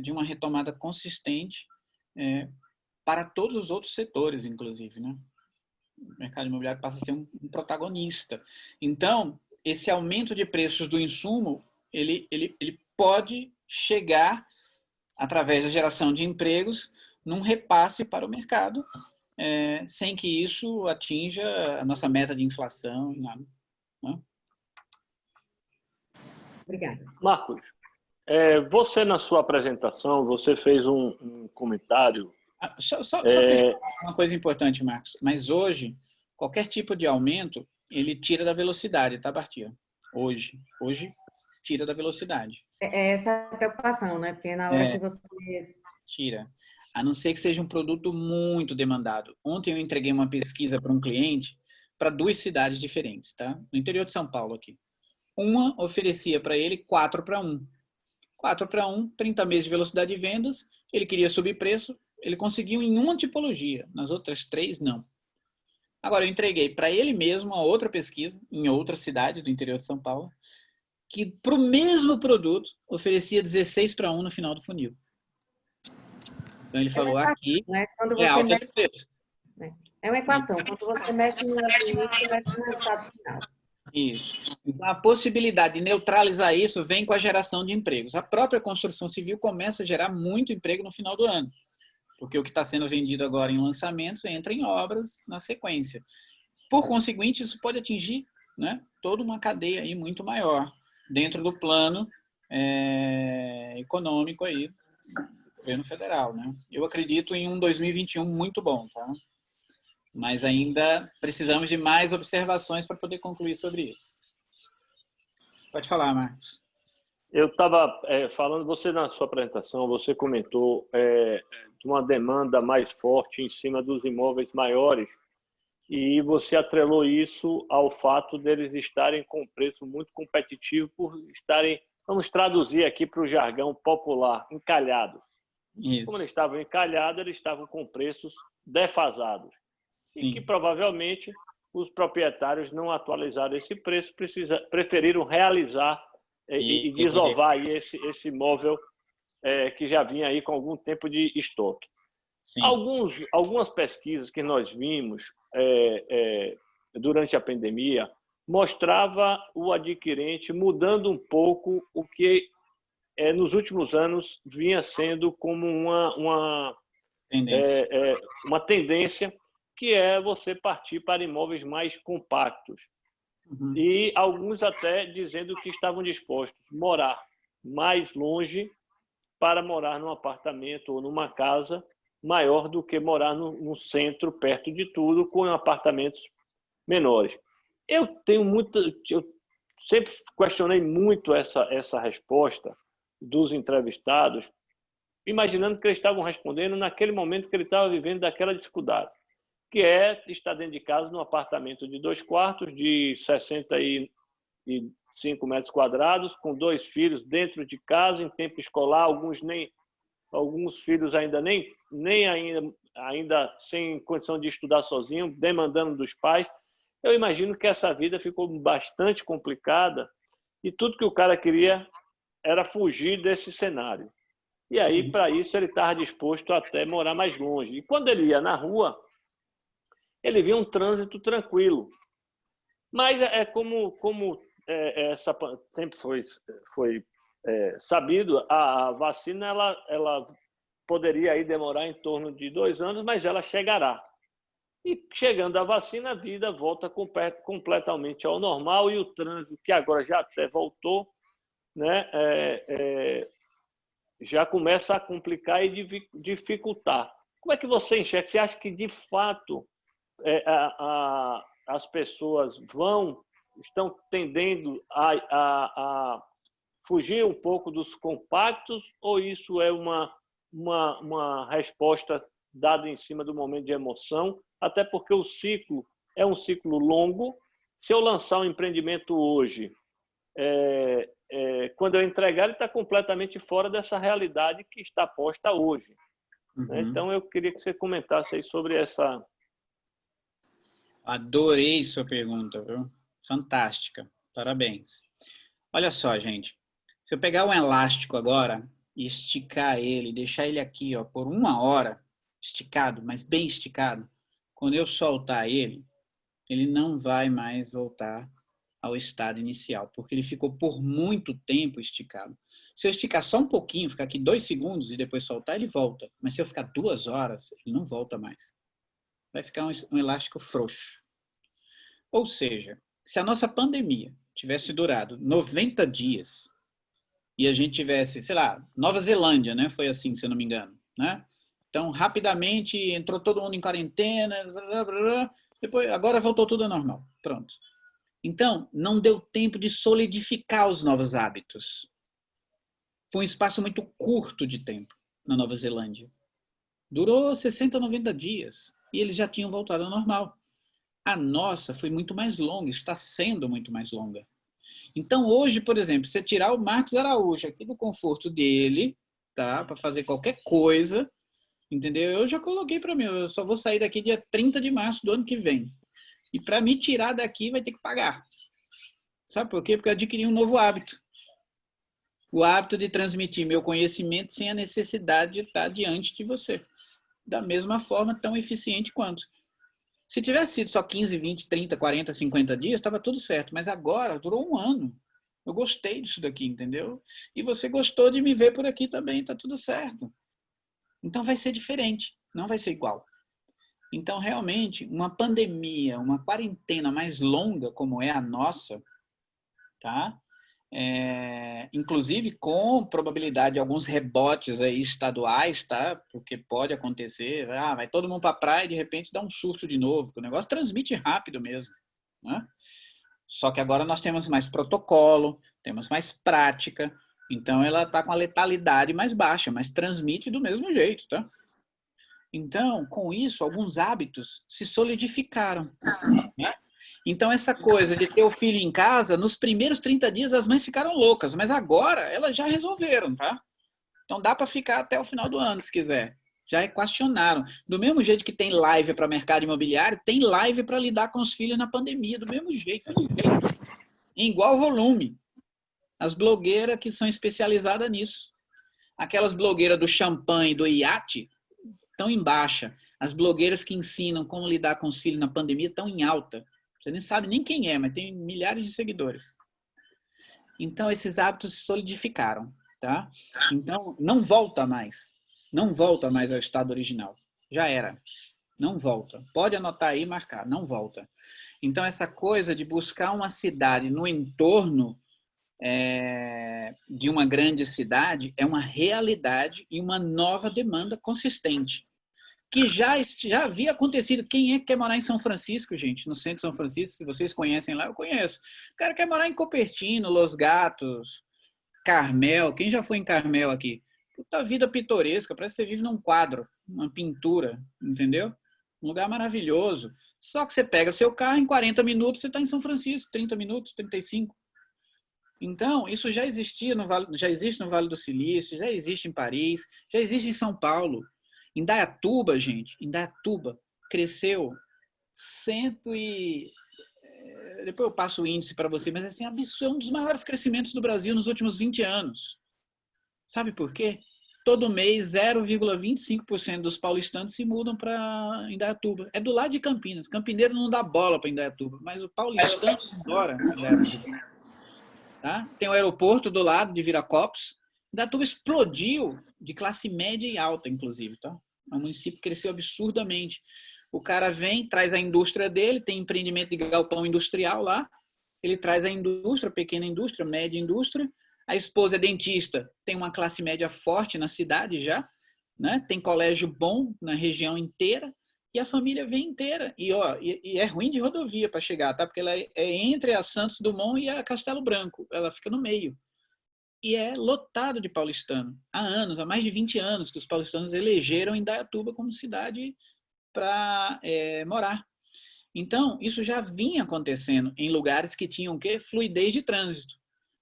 de uma retomada consistente para todos os outros setores, inclusive, né? O mercado imobiliário passa a ser um protagonista. Então, esse aumento de preços do insumo, ele pode chegar, através da geração de empregos, num repasse para o mercado, sem que isso atinja a nossa meta de inflação e nada. Né? Obrigada. Marcos, você na sua apresentação, você fez um comentário. Só fechar uma coisa importante, Marcos. Mas hoje, qualquer tipo de aumento, ele tira da velocidade, tá, Bartia? Hoje tira da velocidade. É essa a preocupação, né? Porque na hora que você... Tira. A não ser que seja um produto muito demandado. Ontem eu entreguei uma pesquisa para um cliente para 2 cidades diferentes, tá? No interior de São Paulo aqui. Uma oferecia para ele 4-1. 4-1, 30 meses de velocidade de vendas, ele queria subir preço, ele conseguiu em uma tipologia, nas outras 3 não. Agora eu entreguei para ele mesmo uma outra pesquisa, em outra cidade do interior de São Paulo, que para o mesmo produto oferecia 16-1 no final do funil. Então ele falou aqui, quando você alta de preço. É uma equação, quando você mexe no resultado final. Isso. Então, a possibilidade de neutralizar isso vem com a geração de empregos. A própria construção civil começa a gerar muito emprego no final do ano, porque o que está sendo vendido agora em lançamentos entra em obras na sequência. Por conseguinte, isso pode atingir, né, toda uma cadeia aí muito maior dentro do plano econômico aí do governo federal, né? Eu acredito em um 2021 muito bom, tá? Mas ainda precisamos de mais observações para poder concluir sobre isso. Pode falar, Marcos. Eu estava falando, você na sua apresentação, você comentou de uma demanda mais forte em cima dos imóveis maiores e você atrelou isso ao fato deles estarem com preço muito competitivo por estarem, vamos traduzir aqui para o jargão popular, encalhados. Isso. Como eles estavam encalhados, eles estavam com preços defasados. Sim. E que provavelmente os proprietários não atualizaram esse preço, preferiram realizar e desovar aí esse imóvel que já vinha aí com algum tempo de estoque. Sim. Algumas pesquisas que nós vimos durante a pandemia mostrava o adquirente mudando um pouco o que nos últimos anos vinha sendo como uma tendência, que é você partir para imóveis mais compactos. Uhum. E alguns até dizendo que estavam dispostos a morar mais longe para morar num apartamento ou numa casa maior do que morar no centro, perto de tudo, com apartamentos menores. Eu sempre questionei muito essa resposta dos entrevistados, imaginando que eles estavam respondendo naquele momento que ele estava vivendo daquela dificuldade, que é estar dentro de casa num apartamento de 2 quartos, de 60 125 metros quadrados, com 2 filhos dentro de casa, em tempo escolar, alguns filhos ainda sem condição de estudar sozinho, demandando dos pais. Eu imagino que essa vida ficou bastante complicada e tudo que o cara queria era fugir desse cenário. E aí, para isso, ele estava disposto a até morar mais longe. E quando ele ia na rua, ele via um trânsito tranquilo. Mas essa sempre foi sabido, a vacina ela poderia aí demorar em torno de 2 anos, mas ela chegará. E chegando a vacina, a vida volta completamente ao normal e o trânsito, que agora já até voltou, né, já começa a complicar e dificultar. Como é que você enxerga? Você acha que, de fato, as pessoas estão tendendo a fugir um pouco dos compactos, ou isso é uma resposta dada em cima do momento de emoção? Até porque o ciclo é um ciclo longo. Se eu lançar um empreendimento hoje, quando eu entregar, ele está completamente fora dessa realidade que está posta hoje. Uhum. Então, eu queria que você comentasse aí sobre essa... Adorei sua pergunta, viu? Fantástica. Parabéns. Olha só, gente. Se eu pegar um elástico agora e esticar ele, deixar ele aqui, ó, por 1 hora, esticado, mas bem esticado, quando eu soltar ele não vai mais voltar ao estado inicial, porque ele ficou por muito tempo esticado. Se eu esticar só um pouquinho, ficar aqui 2 segundos e depois soltar, ele volta. Mas se eu ficar 2 horas, ele não volta mais. Vai ficar um elástico frouxo. Ou seja, se a nossa pandemia tivesse durado 90 dias e a gente tivesse, sei lá, Nova Zelândia, né? Foi assim, se eu não me engano, né? Então, rapidamente, entrou todo mundo em quarentena, depois, agora voltou tudo ao normal. Pronto. Então, não deu tempo de solidificar os novos hábitos. Foi um espaço muito curto de tempo na Nova Zelândia. Durou 60, 90 dias e eles já tinham voltado ao normal. A nossa foi muito mais longa, está sendo muito mais longa. Então, hoje, por exemplo, você tirar o Marcos Araújo aqui do conforto dele, tá, para fazer qualquer coisa, entendeu? Eu já coloquei para mim, eu só vou sair daqui dia 30 de março do ano que vem. E para me tirar daqui vai ter que pagar. Sabe por quê? Porque eu adquiri um novo hábito. O hábito de transmitir meu conhecimento sem a necessidade de estar diante de você. Da mesma forma, tão eficiente quanto. Se tivesse sido só 15, 20, 30, 40, 50 dias, estava tudo certo. Mas agora, durou 1 ano. Eu gostei disso daqui, entendeu? E você gostou de me ver por aqui também, está tudo certo. Então vai ser diferente, não vai ser igual. Então, realmente, uma pandemia, uma quarentena mais longa, como é a nossa, tá? Inclusive com probabilidade de alguns rebotes aí estaduais, tá? Porque pode acontecer, vai todo mundo para a praia e de repente dá um surto de novo, porque o negócio transmite rápido mesmo, né? Só que agora nós temos mais protocolo, temos mais prática, então ela está com a letalidade mais baixa, mas transmite do mesmo jeito, tá? Então, com isso, alguns hábitos se solidificaram, né? Então, essa coisa de ter o filho em casa, nos primeiros 30 dias as mães ficaram loucas, mas agora elas já resolveram, tá? Então, dá para ficar até o final do ano, se quiser. Já equacionaram. Do mesmo jeito que tem live para mercado imobiliário, tem live para lidar com os filhos na pandemia, do mesmo jeito. Em igual volume. As blogueiras que são especializadas nisso. Aquelas blogueiras do champanhe e do iate estão em baixa. As blogueiras que ensinam como lidar com os filhos na pandemia estão em alta. Você nem sabe nem quem é, mas tem milhares de seguidores. Então, esses hábitos se solidificaram, tá? Então, não volta mais. Não volta mais ao estado original. Já era. Não volta. Pode anotar aí e marcar. Não volta. Então, essa coisa de buscar uma cidade no entorno de uma grande cidade é uma realidade e uma nova demanda consistente. Que já havia acontecido. Quem é que quer morar em São Francisco, gente? No centro de São Francisco, se vocês conhecem lá, eu conheço. O cara quer morar em Cupertino, Los Gatos, Carmel. Quem já foi em Carmel aqui? Puta vida pitoresca, parece que você vive num quadro, uma pintura, entendeu? Um lugar maravilhoso. Só que você pega seu carro, em 40 minutos você está em São Francisco, 30 minutos, 35. Então, isso já existia já existe no Vale do Silício, já existe em Paris, já existe em São Paulo. Indaiatuba, gente, Indaiatuba cresceu depois eu passo o índice para você, mas assim, é um dos maiores crescimentos do Brasil nos últimos 20 anos. Sabe por quê? Todo mês, 0,25% dos paulistanos se mudam para Indaiatuba. É do lado de Campinas. Campineiro não dá bola para Indaiatuba, mas o paulistano adora Indaiatuba. Tá? Tem o aeroporto do lado de Viracopos. Indaiatuba explodiu de classe média e alta, inclusive. Tá? O município cresceu absurdamente. O cara vem, traz a indústria dele, tem empreendimento de galpão industrial lá. Ele traz a indústria, pequena indústria, média indústria. A esposa é dentista, tem uma classe média forte na cidade já, né? Tem colégio bom na região inteira e a família vem inteira. E é ruim de rodovia para chegar, tá? Porque ela é entre a Santos Dumont e a Castelo Branco, ela fica no meio. E é lotado de paulistano. Há anos, há mais de 20 anos que os paulistanos elegeram Indaiatuba como cidade para morar. Então, isso já vinha acontecendo em lugares que tinham o quê? Fluidez de trânsito.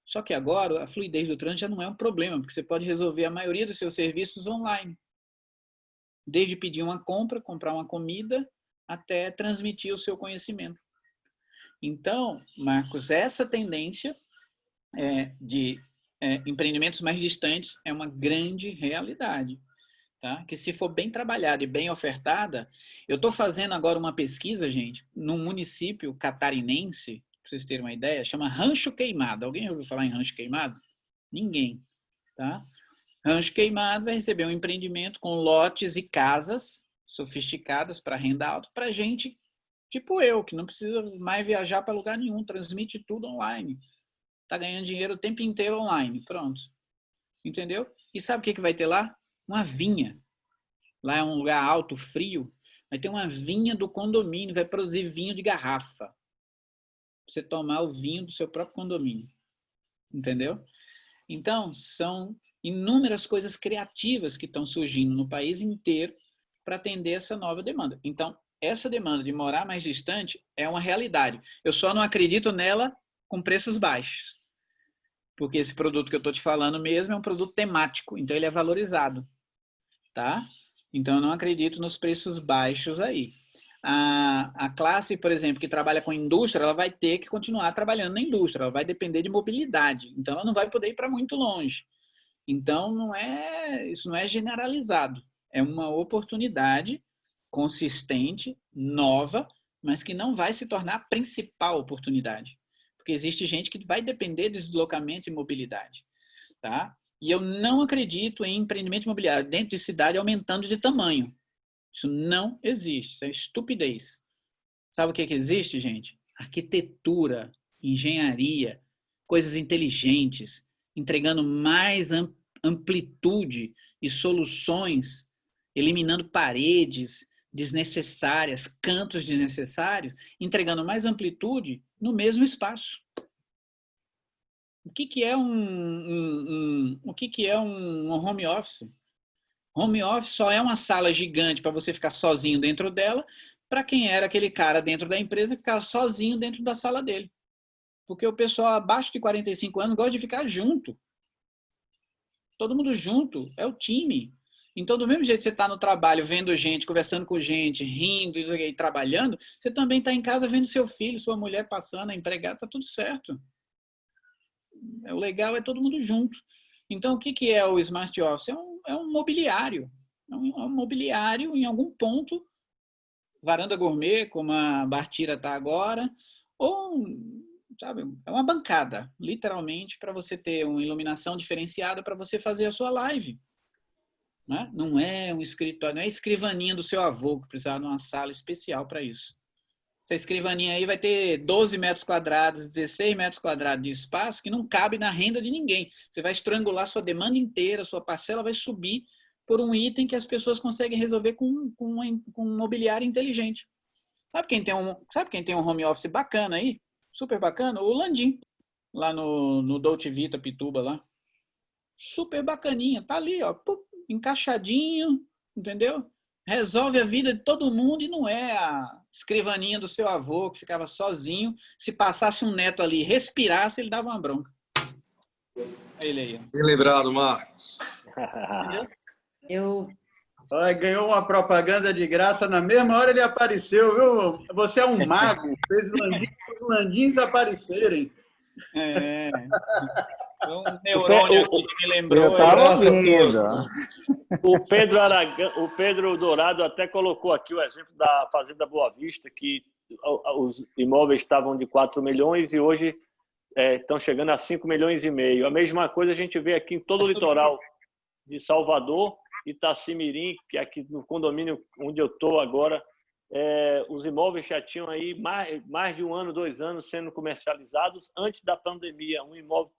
Só que agora a fluidez do trânsito já não é um problema, porque você pode resolver a maioria dos seus serviços online. Desde pedir uma compra, comprar uma comida, até transmitir o seu conhecimento. Então, Marcos, essa tendência de empreendimentos mais distantes é uma grande realidade. Tá? Que se for bem trabalhada e bem ofertada, eu estou fazendo agora uma pesquisa, gente, num município catarinense, para vocês terem uma ideia, chama Rancho Queimado. Alguém ouviu falar em Rancho Queimado? Ninguém. Tá? Rancho Queimado vai receber um empreendimento com lotes e casas sofisticadas para renda alta, para gente tipo eu, que não precisa mais viajar para lugar nenhum, transmite tudo online. Está ganhando dinheiro o tempo inteiro online. Pronto. Entendeu? E sabe o que vai ter lá? Uma vinha. Lá é um lugar alto, frio. Vai ter uma vinha do condomínio, vai produzir vinho de garrafa. Você tomar o vinho do seu próprio condomínio. Entendeu? Então, são inúmeras coisas criativas que estão surgindo no país inteiro para atender essa nova demanda. Então, essa demanda de morar mais distante é uma realidade. Eu só não acredito nela com preços baixos. Porque esse produto que eu estou te falando mesmo é um produto temático, então ele é valorizado. Tá? Então, eu não acredito nos preços baixos aí. A classe, por exemplo, que trabalha com indústria, ela vai ter que continuar trabalhando na indústria, ela vai depender de mobilidade, então ela não vai poder ir para muito longe. Então, isso não é generalizado, é uma oportunidade consistente, nova, mas que não vai se tornar a principal oportunidade, porque existe gente que vai depender de deslocamento e mobilidade. Tá? E eu não acredito em empreendimento imobiliário dentro de cidade aumentando de tamanho. Isso não existe, isso é estupidez. Sabe o que existe, gente? Arquitetura, engenharia, coisas inteligentes, entregando mais amplitude e soluções, eliminando paredes desnecessárias, cantos desnecessários, entregando mais amplitude no mesmo espaço. O que é um home office? Home office só é uma sala gigante para você ficar sozinho dentro dela, para quem era aquele cara dentro da empresa ficar sozinho dentro da sala dele. Porque o pessoal abaixo de 45 anos gosta de ficar junto. Todo mundo junto, é o time. Então, do mesmo jeito que você está no trabalho, vendo gente, conversando com gente, rindo e trabalhando, você também está em casa vendo seu filho, sua mulher passando, a empregada, está tudo certo. O legal é todo mundo junto. Então, o que é o Smart Office? É um mobiliário. É um mobiliário, em algum ponto, varanda gourmet, como a Bartira está agora, ou, sabe, é uma bancada, literalmente, para você ter uma iluminação diferenciada para você fazer a sua live. Né? Não é um escritório, não é a escrivaninha do seu avô que precisava de uma sala especial para isso. Essa escrivaninha aí vai ter 12 metros quadrados, 16 metros quadrados de espaço que não cabe na renda de ninguém. Você vai estrangular sua demanda inteira, sua parcela vai subir por um item que as pessoas conseguem resolver com um mobiliário inteligente. Sabe quem tem um home office bacana aí? Super bacana? O Landim, lá no Dolce Vita Pituba lá. Super bacaninha, tá ali, ó, encaixadinho, entendeu? Resolve a vida de todo mundo e não é a escrivaninha do seu avô que ficava sozinho. Se passasse um neto ali e respirasse, ele dava uma bronca. Ele aí. Bem lembrado, Marcos. Eu Olha, ganhou uma propaganda de graça, na mesma hora ele apareceu, viu? Você é um mago, fez os Landins aparecerem. É. Um neurônio aqui que me lembrou. Eu estava Abraço a ouvindo. todos. O Pedro Dourado até colocou aqui o exemplo da Fazenda Boa Vista, que os imóveis estavam de 4 milhões e hoje estão chegando a 5 milhões e meio. A mesma coisa a gente vê aqui em todo o litoral de Salvador, Itacimirim, que é aqui no condomínio onde eu estou agora, os imóveis já tinham aí mais de 1 ano, 2 anos sendo comercializados. Antes da pandemia, um imóvel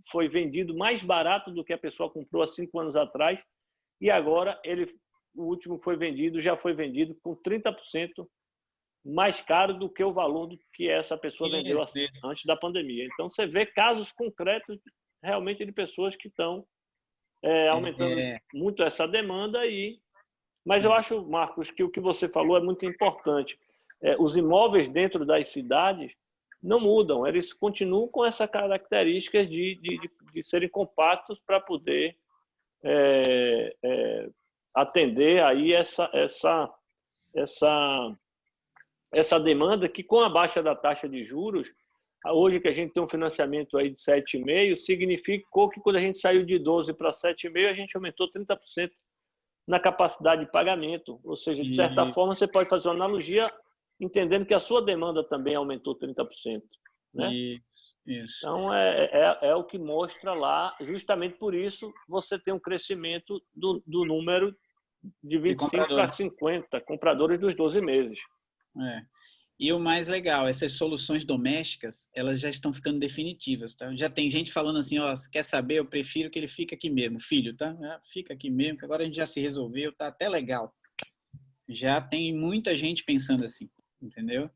foi vendido mais barato do que a pessoa comprou há 5 anos atrás, e agora o último já foi vendido com 30% mais caro do que o valor do que essa pessoa vendeu antes da pandemia. Então, você vê casos concretos realmente de pessoas que estão aumentando muito essa demanda. Mas eu acho, Marcos, que o que você falou é muito importante. Os imóveis dentro das cidades não mudam, eles continuam com essa característica de serem compactos para poder atender aí essa demanda que, com a baixa da taxa de juros, hoje que a gente tem um financiamento aí de 7,5%, significou que quando a gente saiu de 12 para 7,5%, a gente aumentou 30% na capacidade de pagamento. Ou seja, de certa forma, você pode fazer uma analogia entendendo que a sua demanda também aumentou 30%. Né? Isso. Então, é o que mostra lá. Justamente por isso, você tem um crescimento do número de 25 para 50 compradores dos 12 meses. E o mais legal, essas soluções domésticas, elas já estão ficando definitivas, tá? Já tem gente falando assim, ó, quer saber, eu prefiro que ele fique aqui mesmo, filho, tá? Fica aqui mesmo, que agora a gente já se resolveu, tá até legal. Já tem muita gente pensando assim, entendeu?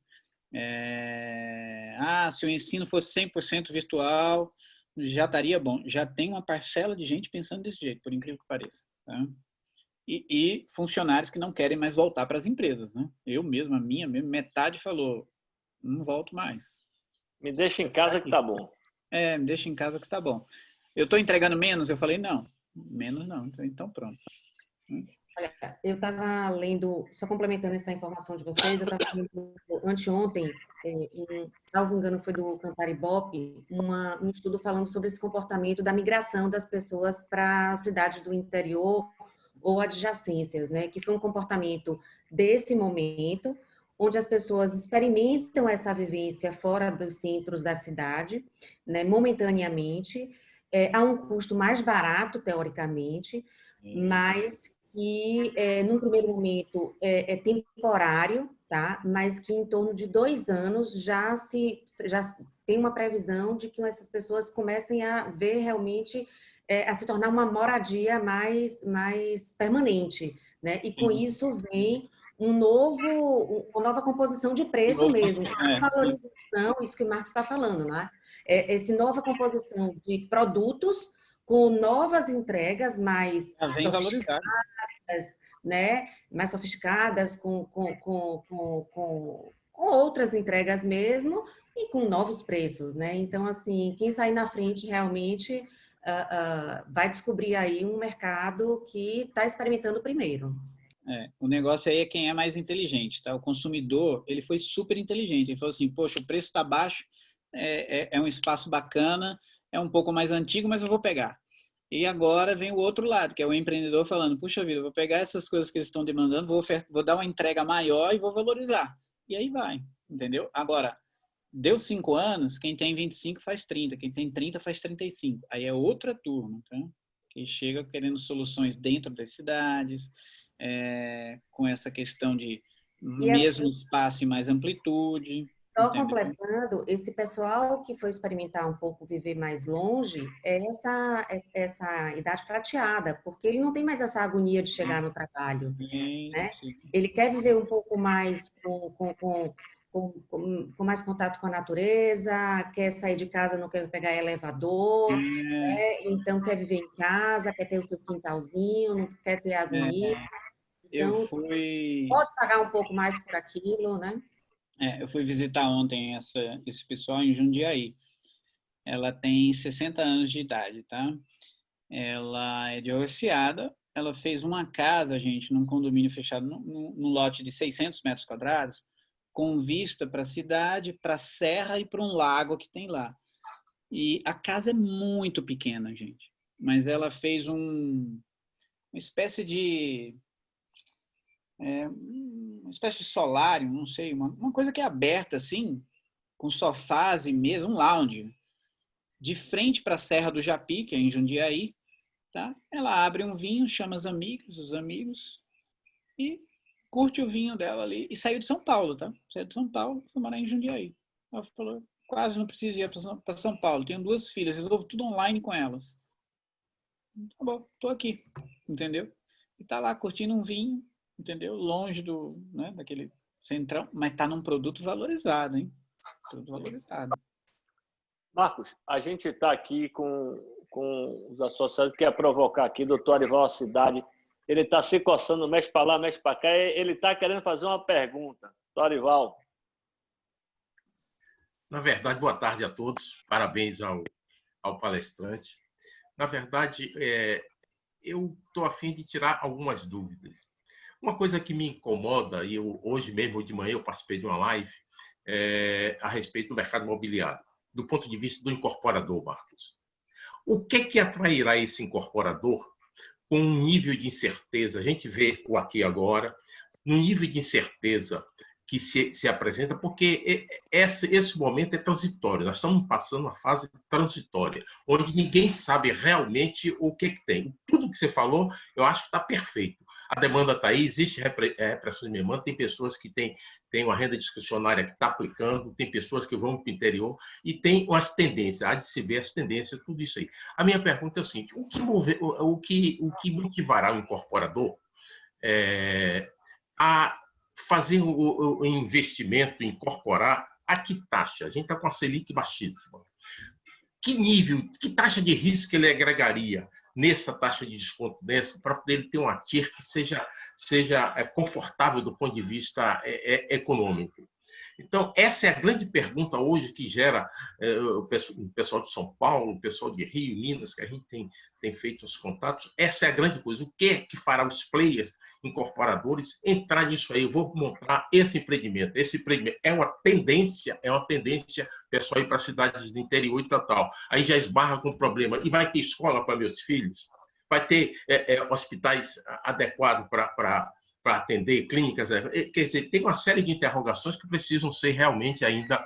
Se o ensino fosse 100% virtual, já estaria bom. Já tem uma parcela de gente pensando desse jeito, por incrível que pareça, tá? E funcionários que não querem mais voltar para as empresas, né? Eu mesmo, a minha mesmo, metade falou, não volto mais. Me deixa em casa que tá bom. Me deixa em casa que tá bom. Eu estou entregando menos? Eu falei, não, menos não. Então pronto. Olha, eu estava lendo, só complementando essa informação de vocês, eu estava lendo anteontem, salvo engano foi do Cantar Ibope, um estudo falando sobre esse comportamento da migração das pessoas para cidades do interior ou adjacências, né? Que foi um comportamento desse momento, onde as pessoas experimentam essa vivência fora dos centros da cidade, né? Momentaneamente, a um custo mais barato, teoricamente, mas que, num primeiro momento, é temporário, tá? Mas que em torno de 2 anos já tem uma previsão de que essas pessoas comecem a ver realmente a se tornar uma moradia mais permanente, né? E com isso vem uma nova composição de preço mesmo, a valorização, isso que o Marcos está falando, né? Essa nova composição de produtos com novas entregas mais sofisticadas, né? Mais sofisticadas, com outras entregas mesmo e com novos preços, né? Então, assim, quem sair na frente realmente vai descobrir aí um mercado que está experimentando primeiro. O negócio aí é quem é mais inteligente, tá? O consumidor, ele foi super inteligente. Ele falou assim, poxa, o preço está baixo, é um espaço bacana, é um pouco mais antigo, mas eu vou pegar. E agora vem o outro lado, que é o empreendedor falando, puxa vida, eu vou pegar essas coisas que eles estão demandando, vou dar uma entrega maior e vou valorizar. E aí vai, entendeu? Agora, deu 5 anos, quem tem 25 faz 30, quem tem 30 faz 35. Aí é outra turma, tá? Que chega querendo soluções dentro das cidades, com essa questão de mesmo espaço e mais amplitude. Só completando, esse pessoal que foi experimentar um pouco viver mais longe é essa idade prateada, porque ele não tem mais essa agonia de chegar no trabalho, né? Ele quer viver um pouco mais com mais contato com a natureza, quer sair de casa, não quer pegar elevador, né? Então quer viver em casa, quer ter o seu quintalzinho, não quer ter agonia. Então, pode pagar um pouco mais por aquilo, né? Eu fui visitar ontem esse pessoal em Jundiaí. ela tem 60 anos de idade, tá? Ela é divorciada, ela fez uma casa, gente, num condomínio fechado, num lote de 600 metros quadrados, com vista para a cidade, para a serra e para um lago que tem lá. E a casa é muito pequena, gente. Mas ela fez uma espécie de... uma espécie de solário, não sei, uma coisa que é aberta assim, com sofás e mesa, um lounge, de frente para a Serra do Japi, que é em Jundiaí, tá? Ela abre um vinho, chama as amigas, os amigos, e curte o vinho dela ali. E saiu de São Paulo, tá? Saiu de São Paulo, foi morar em Jundiaí. Ela falou, quase não preciso ir para São Paulo. Tenho 2 filhas, resolvo tudo online com elas. Tá bom, tô aqui, entendeu? E tá lá curtindo um vinho, entendeu? Longe daquele centrão, mas tá num produto valorizado, hein? Produto valorizado. Marcos, a gente está aqui com os associados que quer provocar aqui, doutor Arival Cidade. Ele está se coçando, mexe para lá, mexe para cá. Ele está querendo fazer uma pergunta. Doutor Arival. Na verdade, boa tarde a todos. Parabéns ao palestrante. Na verdade, eu estou a fim de tirar algumas dúvidas. Uma coisa que me incomoda, e hoje mesmo de manhã eu participei de uma live a respeito do mercado imobiliário, do ponto de vista do incorporador, Marcos. O que atrairá esse incorporador com um nível de incerteza? A gente vê o aqui e agora, no nível de incerteza que se apresenta, porque esse momento é transitório. Nós estamos passando uma fase transitória, onde ninguém sabe realmente o que tem. Tudo que você falou, eu acho que está perfeito. A demanda está aí, existe repressão de demanda, tem pessoas que têm uma renda discricionária que está aplicando, tem pessoas que vão para o interior e tem umas tendências, há de se ver as tendências, tudo isso aí. A minha pergunta é o seguinte, o que motivará o incorporador a fazer o investimento, incorporar, a que taxa? A gente está com a Selic baixíssima. Que nível, que taxa de risco ele agregaria nessa taxa de desconto dessa para poder ter um TIR que seja confortável do ponto de vista econômico? Então, essa é a grande pergunta hoje que gera o pessoal de São Paulo, o pessoal de Rio, Minas, que a gente tem feito os contatos. Essa é a grande coisa. O que fará os players incorporadores entrar nisso aí? Eu vou montar esse empreendimento. Esse empreendimento é uma tendência, pessoal, ir para cidades do interior e tal. Aí já esbarra com o problema. E vai ter escola para meus filhos? Vai ter hospitais adequados para atender, clínicas, quer dizer, tem uma série de interrogações que precisam ser realmente ainda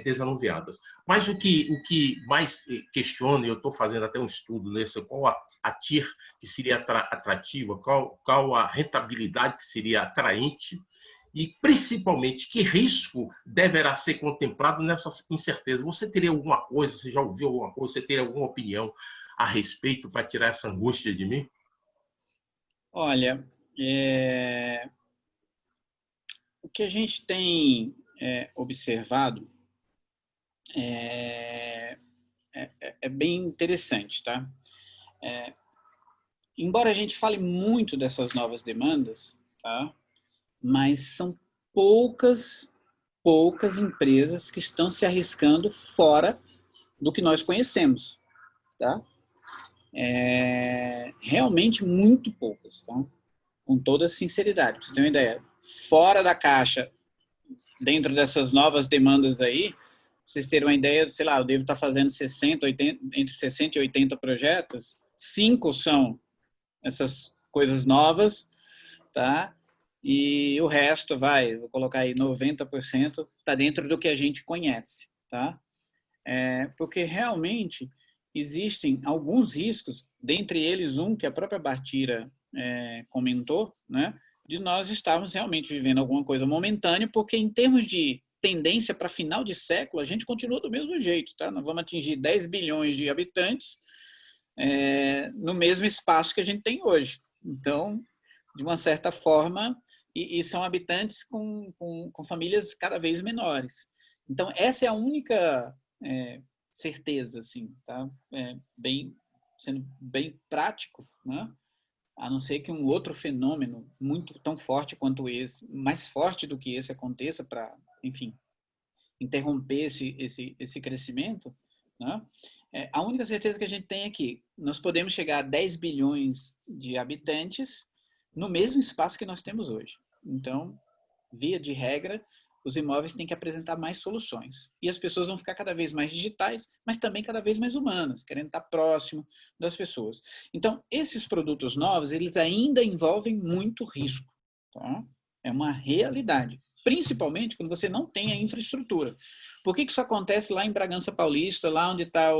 desanuviadas. Mas o que mais questiona, e eu estou fazendo até um estudo nesse, qual a TIR que seria atrativa, qual a rentabilidade que seria atraente, e principalmente que risco deverá ser contemplado nessa incerteza. Você teria alguma coisa, você já ouviu alguma coisa, você teria alguma opinião a respeito para tirar essa angústia de mim? Olha, o que a gente tem observado é bem interessante, tá? Embora a gente fale muito dessas novas demandas, tá? Mas são poucas empresas que estão se arriscando fora do que nós conhecemos, tá? Realmente muito poucas, tá? Com toda sinceridade, pra você ter uma ideia. Fora da caixa, dentro dessas novas demandas aí, pra vocês terem uma ideia, sei lá, eu devo estar fazendo entre 60 e 80 projetos, 5 são essas coisas novas, tá? E o resto vou colocar aí 90%, tá dentro do que a gente conhece, tá? Porque realmente existem alguns riscos, dentre eles um que a própria Bartira comentou, né? De nós estarmos realmente vivendo alguma coisa momentânea, porque em termos de tendência para final de século, a gente continua do mesmo jeito, tá? Nós vamos atingir 10 bilhões de habitantes no mesmo espaço que a gente tem hoje. Então, de uma certa forma, e são habitantes com famílias cada vez menores. Então, essa é a única certeza, assim, tá? Sendo bem prático, né? A não ser que um outro fenômeno muito tão forte quanto esse, mais forte do que esse aconteça para, enfim, interromper esse crescimento, né? A única certeza que a gente tem é que nós podemos chegar a 10 bilhões de habitantes no mesmo espaço que nós temos hoje. Então, via de regra, os imóveis têm que apresentar mais soluções. E as pessoas vão ficar cada vez mais digitais, mas também cada vez mais humanas, querendo estar próximo das pessoas. Então, esses produtos novos, eles ainda envolvem muito risco. Tá? É uma realidade. Principalmente quando você não tem a infraestrutura. Por que isso acontece lá em Bragança Paulista, lá onde está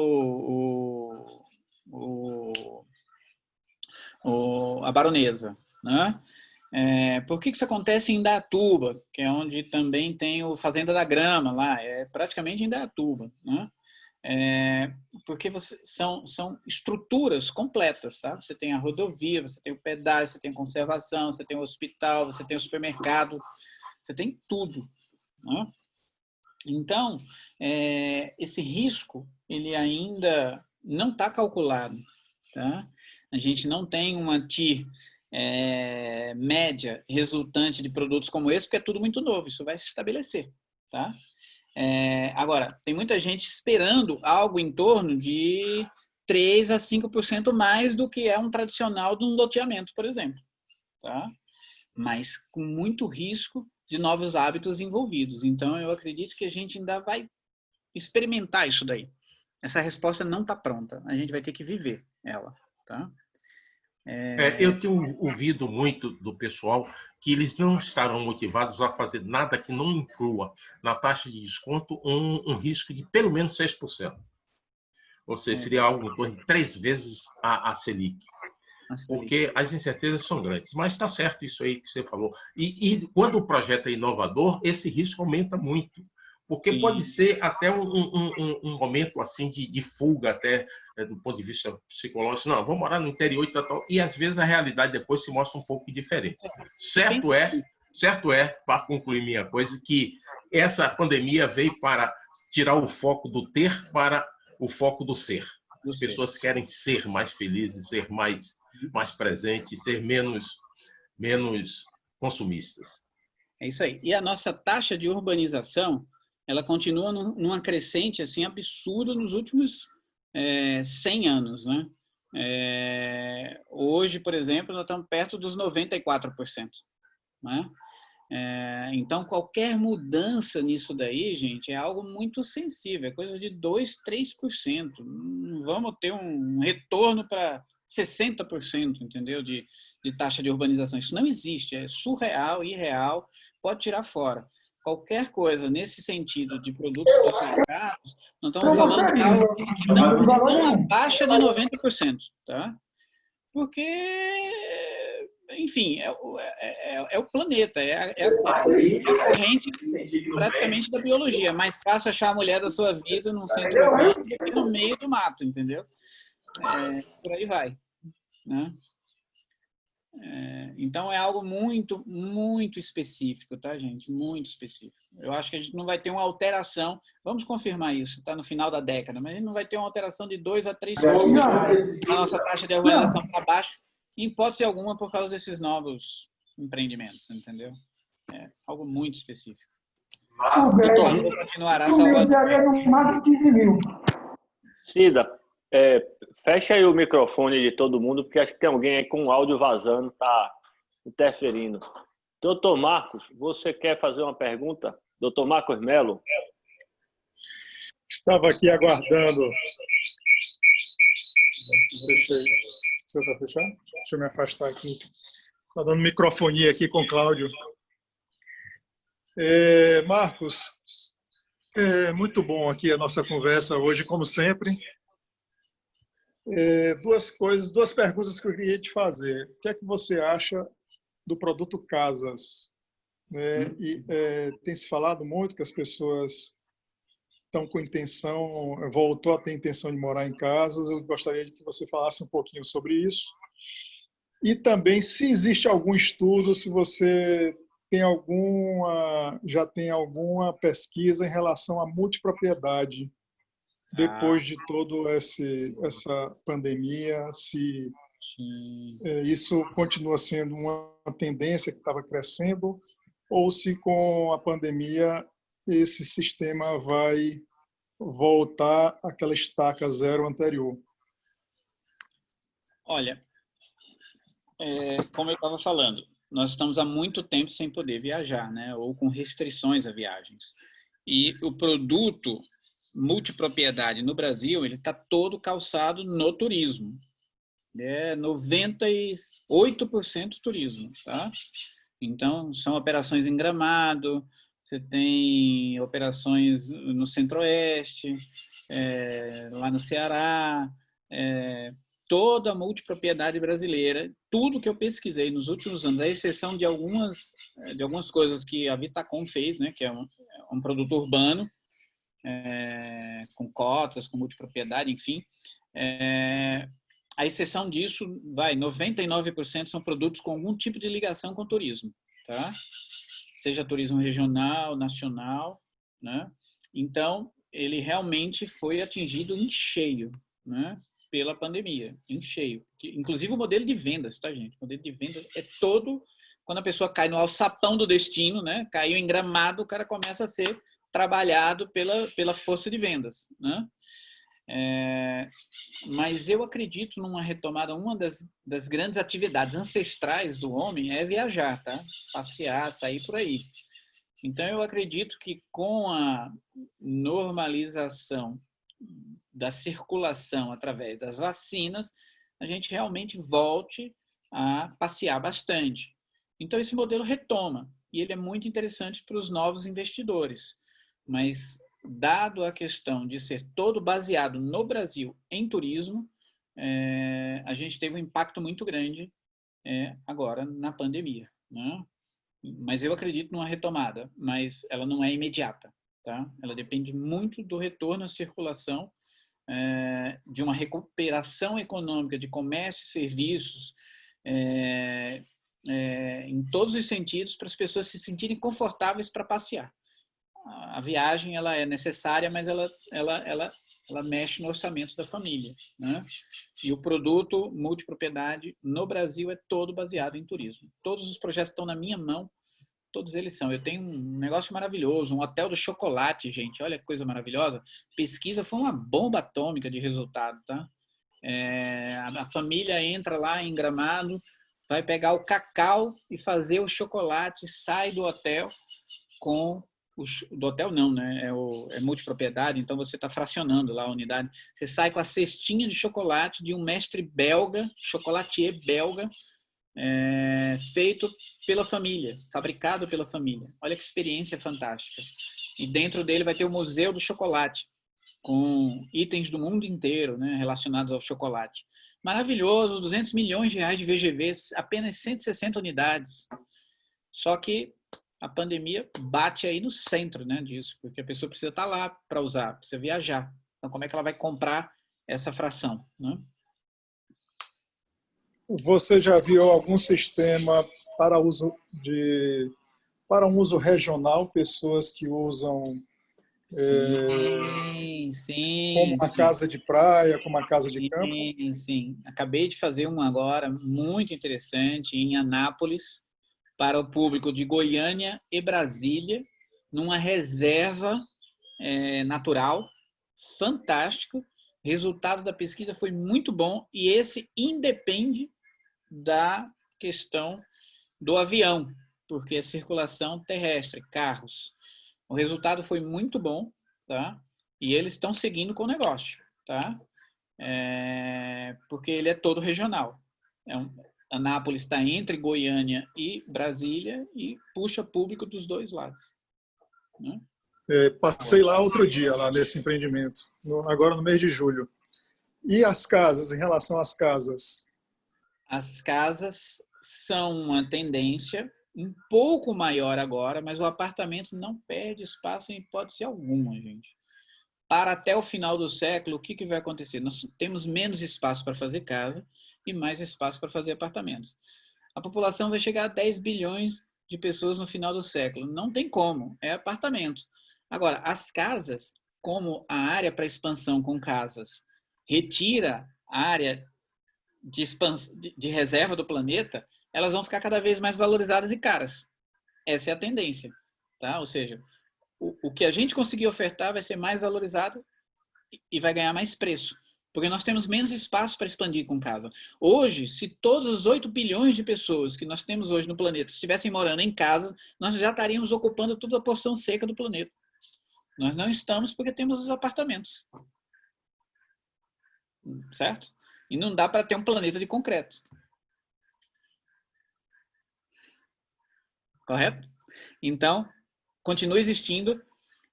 a Baronesa, né? Por que isso acontece em Indaiatuba, que é onde também tem o Fazenda da Grama, lá, é praticamente em Indaiatuba, né? Porque são estruturas completas, tá? Você tem a rodovia, você tem o pedágio, você tem a conservação, você tem o hospital, você tem o supermercado, você tem tudo, né? Então, esse risco, ele ainda não está calculado, tá? A gente não tem uma TIR média resultante de produtos como esse, porque é tudo muito novo, isso vai se estabelecer, tá? Agora, tem muita gente esperando algo em torno de 3 a 5% mais do que é um tradicional de um loteamento, por exemplo, tá? Mas com muito risco de novos hábitos envolvidos. Então, eu acredito que a gente ainda vai experimentar isso daí. Essa resposta não está pronta. A gente vai ter que viver ela, tá? Eu tenho ouvido muito do pessoal que eles não estarão motivados a fazer nada que não inclua na taxa de desconto um risco de pelo menos 6%. Ou seja, seria algo em torno de 3 vezes a Selic. Porque as incertezas são grandes. Mas está certo isso aí que você falou. E quando o projeto é inovador, esse risco aumenta muito. Porque pode ser até um momento assim de fuga, até do ponto de vista psicológico. Não, vou morar no interior e tal. E às vezes a realidade depois se mostra um pouco diferente. Certo é, para concluir minha coisa, que essa pandemia veio para tirar o foco do ter para o foco do ser. As pessoas querem ser mais felizes, ser mais presentes, ser menos consumistas. É isso aí. E a nossa taxa de urbanização, ela continua numa crescente assim absurda nos últimos 100 anos, né? Hoje, por exemplo, nós estamos perto dos 94%, né? Então, qualquer mudança nisso daí, gente, é algo muito sensível, é coisa de 2%, 3%. Não vamos ter um retorno para 60%, entendeu? De taxa de urbanização. Isso não existe, é surreal, irreal, pode tirar fora. Qualquer coisa nesse sentido de produtos duplicados, nós estamos falando de algo que não baixa de 90%, tá? Porque, enfim, é o planeta, é a corrente praticamente da biologia. É mais fácil achar a mulher da sua vida num centro urbano do que no meio do mato, entendeu? Por aí vai, né? Então, é algo muito, muito específico, tá, gente? Muito específico. Eu acho que a gente não vai ter uma alteração, vamos confirmar isso, tá? No final da década, mas a gente não vai ter uma alteração de 2 a 3% na nossa taxa de urbanização para baixo, em hipótese alguma, por causa desses novos empreendimentos, entendeu? É algo muito específico. Então, continuará salvando. Cida, fecha aí o microfone de todo mundo, porque acho que tem alguém aí com o áudio vazando, tá interferindo. Doutor Marcos, você quer fazer uma pergunta? Doutor Marcos Melo? Estava aqui aguardando. Você está fechado? Deixa eu me afastar aqui. Está dando microfonia aqui com o Cláudio. Marcos, muito bom aqui a nossa conversa hoje, como sempre. Duas perguntas que eu queria te fazer. O que é que você acha do produto Casas? Tem se falado muito que as pessoas estão com intenção, voltou a ter intenção de morar em casas. Eu gostaria de que você falasse um pouquinho sobre isso. E também, se existe algum estudo, se você já tem alguma pesquisa em relação à multipropriedade, depois de toda essa pandemia, se isso continua sendo uma tendência que estava crescendo, ou se com a pandemia esse sistema vai voltar àquela estaca zero anterior? Olha, como eu estava falando, nós estamos há muito tempo sem poder viajar, né? Ou com restrições a viagens. E o produto multipropriedade no Brasil, ele está todo calçado no turismo. 98% turismo, tá? Então, são operações em Gramado, você tem operações no Centro-Oeste, lá no Ceará, toda a multipropriedade brasileira, tudo que eu pesquisei nos últimos anos, à exceção de algumas coisas que a Vitacom fez, né, que é um produto urbano, com cotas, com multipropriedade, enfim. A exceção disso, 99% são produtos com algum tipo de ligação com o turismo, tá? Seja turismo regional, nacional, né? Então, ele realmente foi atingido em cheio, né? Pela pandemia, em cheio. Inclusive o modelo de vendas, tá, gente? O modelo de vendas é todo... Quando a pessoa cai no alçapão do destino, né? Caiu em Gramado, o cara começa a ser trabalhado pela força de vendas, né? Mas eu acredito numa retomada. Uma das grandes atividades ancestrais do homem é viajar, tá? Passear, sair por aí. Então eu acredito que com a normalização da circulação através das vacinas, a gente realmente volte a passear bastante. Então esse modelo retoma e ele é muito interessante para os novos investidores. Mas dado a questão de ser todo baseado no Brasil em turismo, a gente teve um impacto muito grande agora na pandemia, né? Mas eu acredito numa retomada, mas ela não é imediata, tá? Ela depende muito do retorno à circulação, de uma recuperação econômica de comércio e serviços, em todos os sentidos, para as pessoas se sentirem confortáveis para passear. A viagem ela é necessária, mas ela mexe no orçamento da família, né? E o produto multipropriedade no Brasil é todo baseado em turismo. Todos os projetos estão na minha mão, todos eles são. Eu tenho um negócio maravilhoso, um hotel do chocolate, gente. Olha que coisa maravilhosa. Pesquisa foi uma bomba atômica de resultado, tá? A família entra lá em Gramado, vai pegar o cacau e fazer o chocolate, sai do hotel com... Do hotel não, né? É multipropriedade, então você está fracionando lá a unidade. Você sai com a cestinha de chocolate de um mestre belga, chocolatier belga, feito pela família, fabricado pela família. Olha que experiência fantástica. E dentro dele vai ter o Museu do Chocolate, com itens do mundo inteiro, né, relacionados ao chocolate. Maravilhoso, 200 milhões de reais de VGVs, apenas 160 unidades. Só que a pandemia bate aí no centro, né, disso, porque a pessoa precisa estar lá para usar, precisa viajar. Então, como é que ela vai comprar essa fração, né? Você já viu algum sistema para um uso regional, pessoas que usam como uma casa de praia, como uma casa de campo? Sim. Acabei de fazer um agora, muito interessante, em Anápolis, para o público de Goiânia e Brasília, numa reserva natural, fantástico. O resultado da pesquisa foi muito bom e esse independe da questão do avião, porque é circulação terrestre, carros. O resultado foi muito bom, tá? E eles estão seguindo com o negócio, tá? Porque ele é todo regional. Anápolis está entre Goiânia e Brasília e puxa público dos dois lados, né? Passei lá outro dia, lá nesse empreendimento, agora no mês de julho. E as casas, em relação às casas? As casas são uma tendência um pouco maior agora, mas o apartamento não perde espaço em hipótese alguma, gente. Para até o final do século, o que vai acontecer? Nós temos menos espaço para fazer casa e mais espaço para fazer apartamentos. A população vai chegar a 10 bilhões de pessoas no final do século. Não tem como, é apartamento. Agora, as casas, como a área para expansão com casas retira a área de reserva do planeta, elas vão ficar cada vez mais valorizadas e caras. Essa é a tendência, tá? Ou seja, o que a gente conseguir ofertar vai ser mais valorizado e vai ganhar mais preço. Porque nós temos menos espaço para expandir com casa. Hoje, se todos os 8 bilhões de pessoas que nós temos hoje no planeta estivessem morando em casa, nós já estaríamos ocupando toda a porção seca do planeta. Nós não estamos porque temos os apartamentos. Certo? E não dá para ter um planeta de concreto. Correto? Então, continua existindo.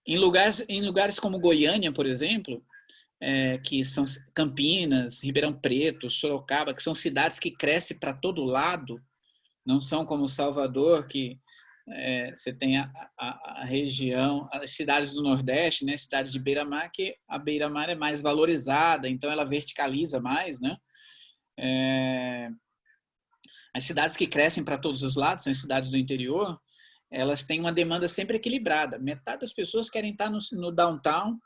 Em lugares como Goiânia, por exemplo, que são Campinas, Ribeirão Preto, Sorocaba, que são cidades que crescem para todo lado, não são como Salvador, que você tem a região, as cidades do Nordeste, né, cidades de beira-mar, que a beira-mar é mais valorizada, então ela verticaliza mais, né? As cidades que crescem para todos os lados, são as cidades do interior, elas têm uma demanda sempre equilibrada. Metade das pessoas querem estar no downtown,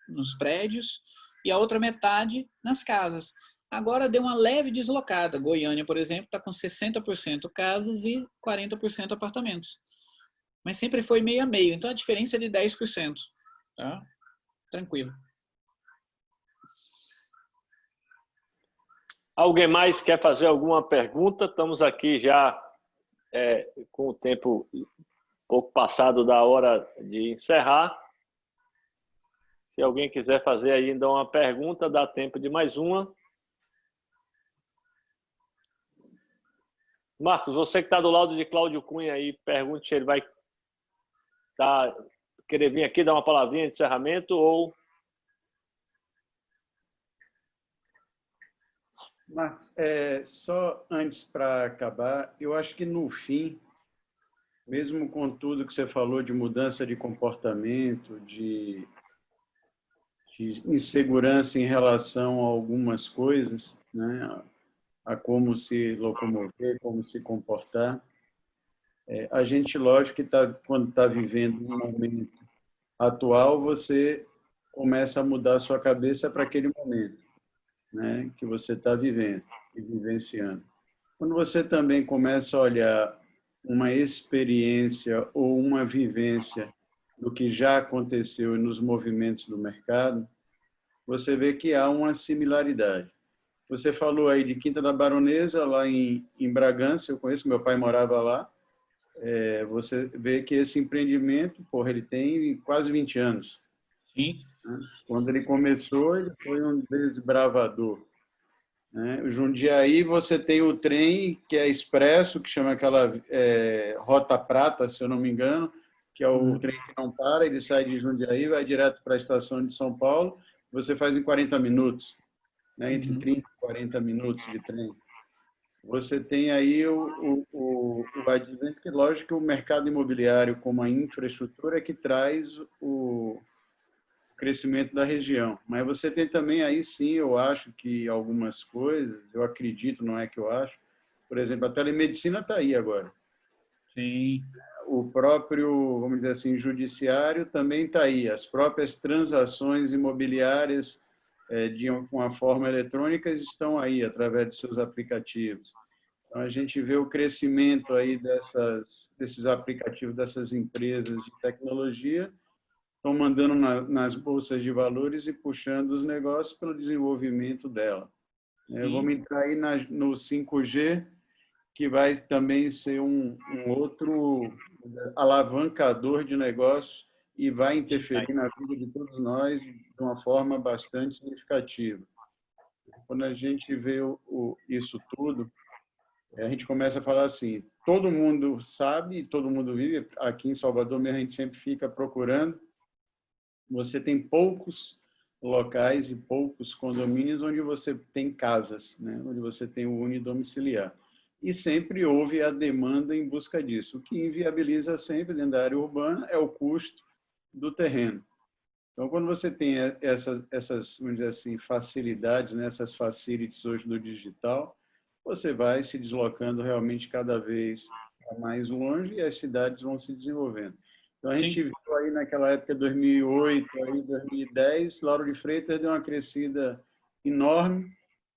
nos prédios, e a outra metade nas casas. Agora deu uma leve deslocada. Goiânia, por exemplo, está com 60% casas e 40% apartamentos. Mas sempre foi meio a meio. Então a diferença é de 10%. Tá? Tranquilo. Alguém mais quer fazer alguma pergunta? Estamos aqui já com o tempo um pouco passado da hora de encerrar. Se alguém quiser fazer ainda uma pergunta, dá tempo de mais uma. Marcos, você que está do lado de Cláudio Cunha aí, pergunte se ele vai querer vir aqui dar uma palavrinha de encerramento ou... Marcos, só antes para acabar, eu acho que no fim, mesmo com tudo que você falou de mudança de comportamento, de insegurança em relação a algumas coisas, né, a como se locomover, como se comportar, a gente, lógico, que quando está vivendo um momento atual, você começa a mudar a sua cabeça para aquele momento, né, que você está vivendo e vivenciando. Quando você também começa a olhar uma experiência ou uma vivência do que já aconteceu nos movimentos do mercado, você vê que há uma similaridade. Você falou aí de Quinta da Baronesa, lá em Bragança, eu conheço, meu pai morava lá. Você vê que esse empreendimento, ele tem quase 20 anos. Sim. Quando ele começou, ele foi um desbravador. O Jundiaí, você tem o trem, que é expresso, que chama aquela Rota Prata, se eu não me engano, que é o trem que não para, ele sai de Jundiaí, vai direto para a estação de São Paulo, você faz em 40 minutos, né? Entre 30 e 40 minutos de trem. Você tem aí o advento, que lógico que o mercado imobiliário como a infraestrutura é que traz o crescimento da região. Mas você tem também aí, sim, eu acho que algumas coisas, eu acredito, não é que eu acho, por exemplo, a telemedicina está aí agora. Sim. O próprio, vamos dizer assim, judiciário também está aí. As próprias transações imobiliárias de uma forma eletrônica estão aí, através de seus aplicativos. Então, a gente vê o crescimento aí desses aplicativos, dessas empresas de tecnologia, estão mandando nas bolsas de valores e puxando os negócios pelo desenvolvimento dela. Vamos entrar aí no 5G, que vai também ser um outro alavancador de negócio e vai interferir na vida de todos nós de uma forma bastante significativa. Quando a gente vê isso tudo, a gente começa a falar assim, todo mundo sabe, todo mundo vive, aqui em Salvador mesmo a gente sempre fica procurando, você tem poucos locais e poucos condomínios onde você tem casas, né? Onde você tem o unidomiciliar. E sempre houve a demanda em busca disso. O que inviabiliza sempre dentro da área urbana é o custo do terreno. Então, quando você tem essas vamos dizer assim, facilidades, né? Essas facilities hoje do digital, você vai se deslocando realmente cada vez mais longe e as cidades vão se desenvolvendo. Então, a gente viu aí naquela época, 2008, aí 2010, Lauro de Freitas deu uma crescida enorme.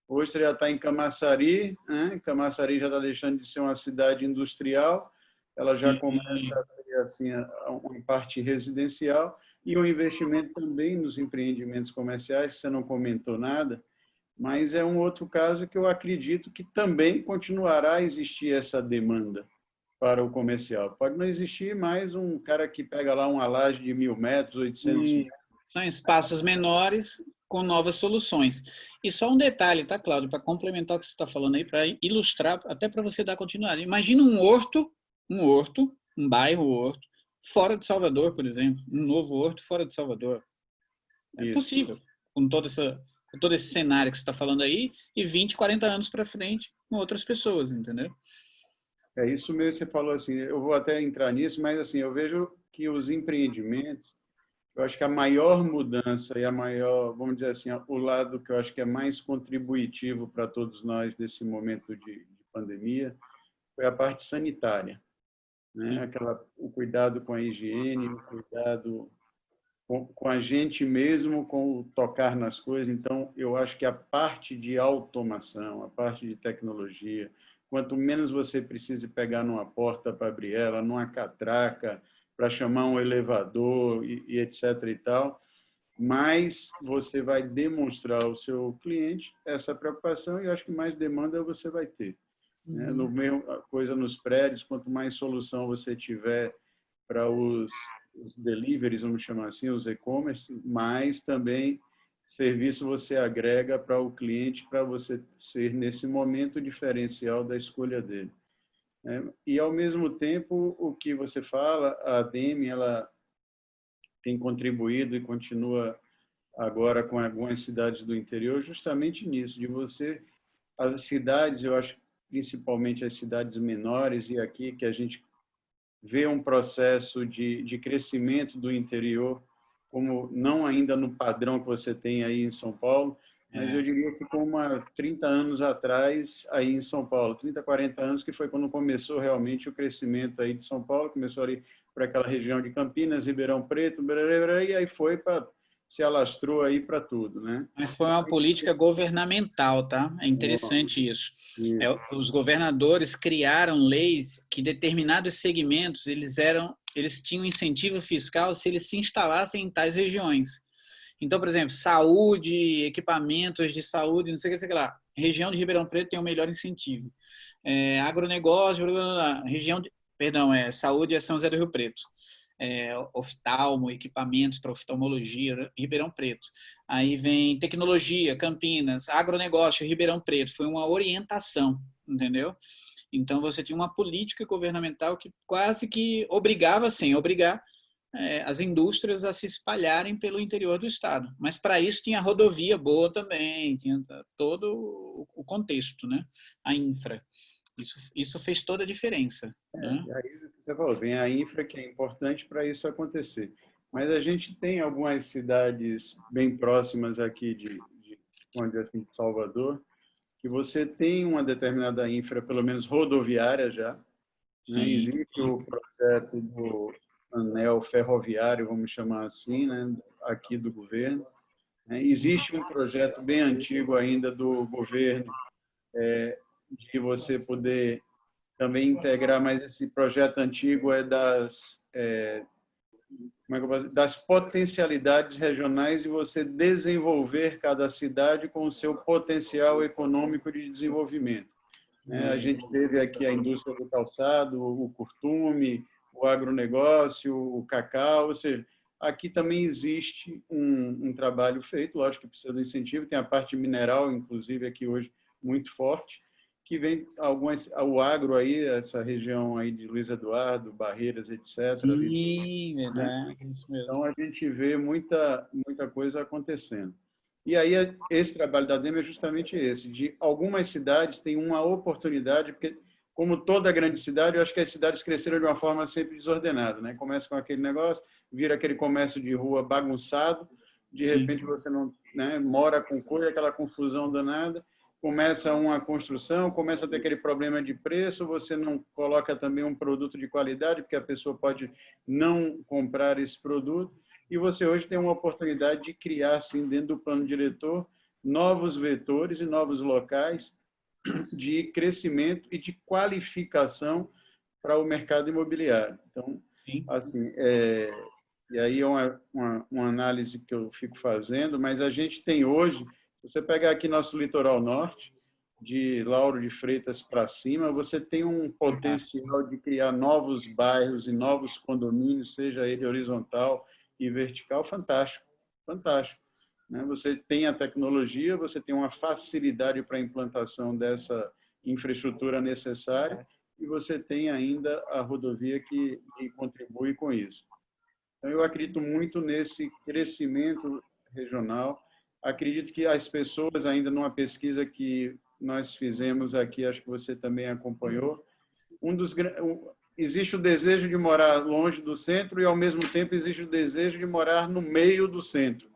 Hoje você já está em Camaçari, né? Camaçari já está deixando de ser uma cidade industrial, ela já começa a ter dizer assim, uma parte residencial e um investimento também nos empreendimentos comerciais, que você não comentou nada, mas é um outro caso que eu acredito que também continuará a existir essa demanda para o comercial. Pode não existir mais um cara que pega lá uma laje de 1.000 metros, 800 metros. São espaços menores com novas soluções. E só um detalhe, tá, Cláudio, para complementar o que você está falando aí, para ilustrar, até para você dar continuidade. Imagina um bairro horto, fora de Salvador, por exemplo, um novo horto fora de Salvador. É possível, com todo esse cenário que você está falando aí, e 20, 40 anos para frente com outras pessoas, entendeu? É isso mesmo, você falou assim, eu vou até entrar nisso, mas assim, eu vejo que os empreendimentos, eu acho que a maior mudança e a maior, vamos dizer assim, o lado que eu acho que é mais contributivo para todos nós nesse momento de pandemia, foi a parte sanitária, né? O cuidado com a higiene, o cuidado com a gente mesmo, com o tocar nas coisas. Então, eu acho que a parte de automação, a parte de tecnologia, quanto menos você precise pegar numa porta para abrir ela, numa catraca, para chamar um elevador e etc. e tal, mais você vai demonstrar ao seu cliente essa preocupação e eu acho que mais demanda você vai ter. Né? No mesmo coisa nos prédios, quanto mais solução você tiver para os deliveries, vamos chamar assim, os e-commerce, mais também serviço você agrega para o cliente, para você ser, nesse momento, o diferencial da escolha dele. E, ao mesmo tempo, o que você fala, a ADEME, ela tem contribuído e continua agora com algumas cidades do interior justamente nisso, de você... As cidades, eu acho, principalmente as cidades menores, e aqui que a gente vê um processo de crescimento do interior, como não ainda no padrão que você tem aí em São Paulo, mas eu diria que como há 30 anos atrás aí em São Paulo, 30, 40 anos, que foi quando começou realmente o crescimento aí de São Paulo, começou ali para aquela região de Campinas, Ribeirão Preto, e aí foi para se alastrou aí para tudo, né? Mas foi uma política governamental, tá? É interessante isso. Os governadores criaram leis que determinados segmentos eles tinham incentivo fiscal se eles se instalassem em tais regiões. Então, por exemplo, saúde, equipamentos de saúde, não sei o que lá. Região de Ribeirão Preto tem o melhor incentivo. Agronegócio, saúde é São José do Rio Preto. Oftalmo, equipamentos para oftalmologia, Ribeirão Preto. Aí vem tecnologia, Campinas, agronegócio, Ribeirão Preto. Foi uma orientação, entendeu? Então, você tinha uma política governamental que quase que obrigava, sem obrigar, as indústrias a se espalharem pelo interior do estado. Mas, para isso, tinha rodovia boa também, tinha todo o contexto, né? A infra. Isso fez toda a diferença. Né? Aí você falou, vem a infra que é importante para isso acontecer. Mas a gente tem algumas cidades bem próximas aqui de Salvador, que você tem uma determinada infra, pelo menos rodoviária já. Né? Existe o projeto do anel ferroviário, vamos chamar assim, né? Aqui do governo. Existe um projeto bem antigo ainda do governo, de você poder também integrar, mas esse projeto antigo é das potencialidades regionais e você desenvolver cada cidade com o seu potencial econômico de desenvolvimento. A gente teve aqui a indústria do calçado, o curtume, o agronegócio, o cacau, ou seja, aqui também existe um trabalho feito, lógico que precisa do incentivo, tem a parte mineral, inclusive, aqui hoje muito forte, que vem o agro aí, essa região aí de Luiz Eduardo, Barreiras, etc. Sim, verdade, isso mesmo. Então, a gente vê muita coisa acontecendo. E aí, esse trabalho da ADEME é justamente esse, de algumas cidades têm uma oportunidade, porque, como toda grande cidade, eu acho que as cidades cresceram de uma forma sempre desordenada, né? Começa com aquele negócio, vira aquele comércio de rua bagunçado, de repente você não, né, mora com coisa, aquela confusão danada, começa uma construção, começa a ter aquele problema de preço, você não coloca também um produto de qualidade, porque a pessoa pode não comprar esse produto, e você hoje tem uma oportunidade de criar, assim, dentro do plano diretor, novos vetores e novos locais de crescimento e de qualificação para o mercado imobiliário. Então, Sim. assim, e aí é uma análise que eu fico fazendo, mas a gente tem hoje, se você pegar aqui nosso litoral norte, de Lauro de Freitas para cima, você tem um potencial de criar novos bairros e novos condomínios, seja ele horizontal e vertical, fantástico, fantástico. Você tem a tecnologia, você tem uma facilidade para a implantação dessa infraestrutura necessária e você tem ainda a rodovia que contribui com isso. Então, eu acredito muito nesse crescimento regional. Acredito que as pessoas, ainda numa pesquisa que nós fizemos aqui, acho que você também acompanhou, existe o desejo de morar longe do centro e, ao mesmo tempo, existe o desejo de morar no meio do centro,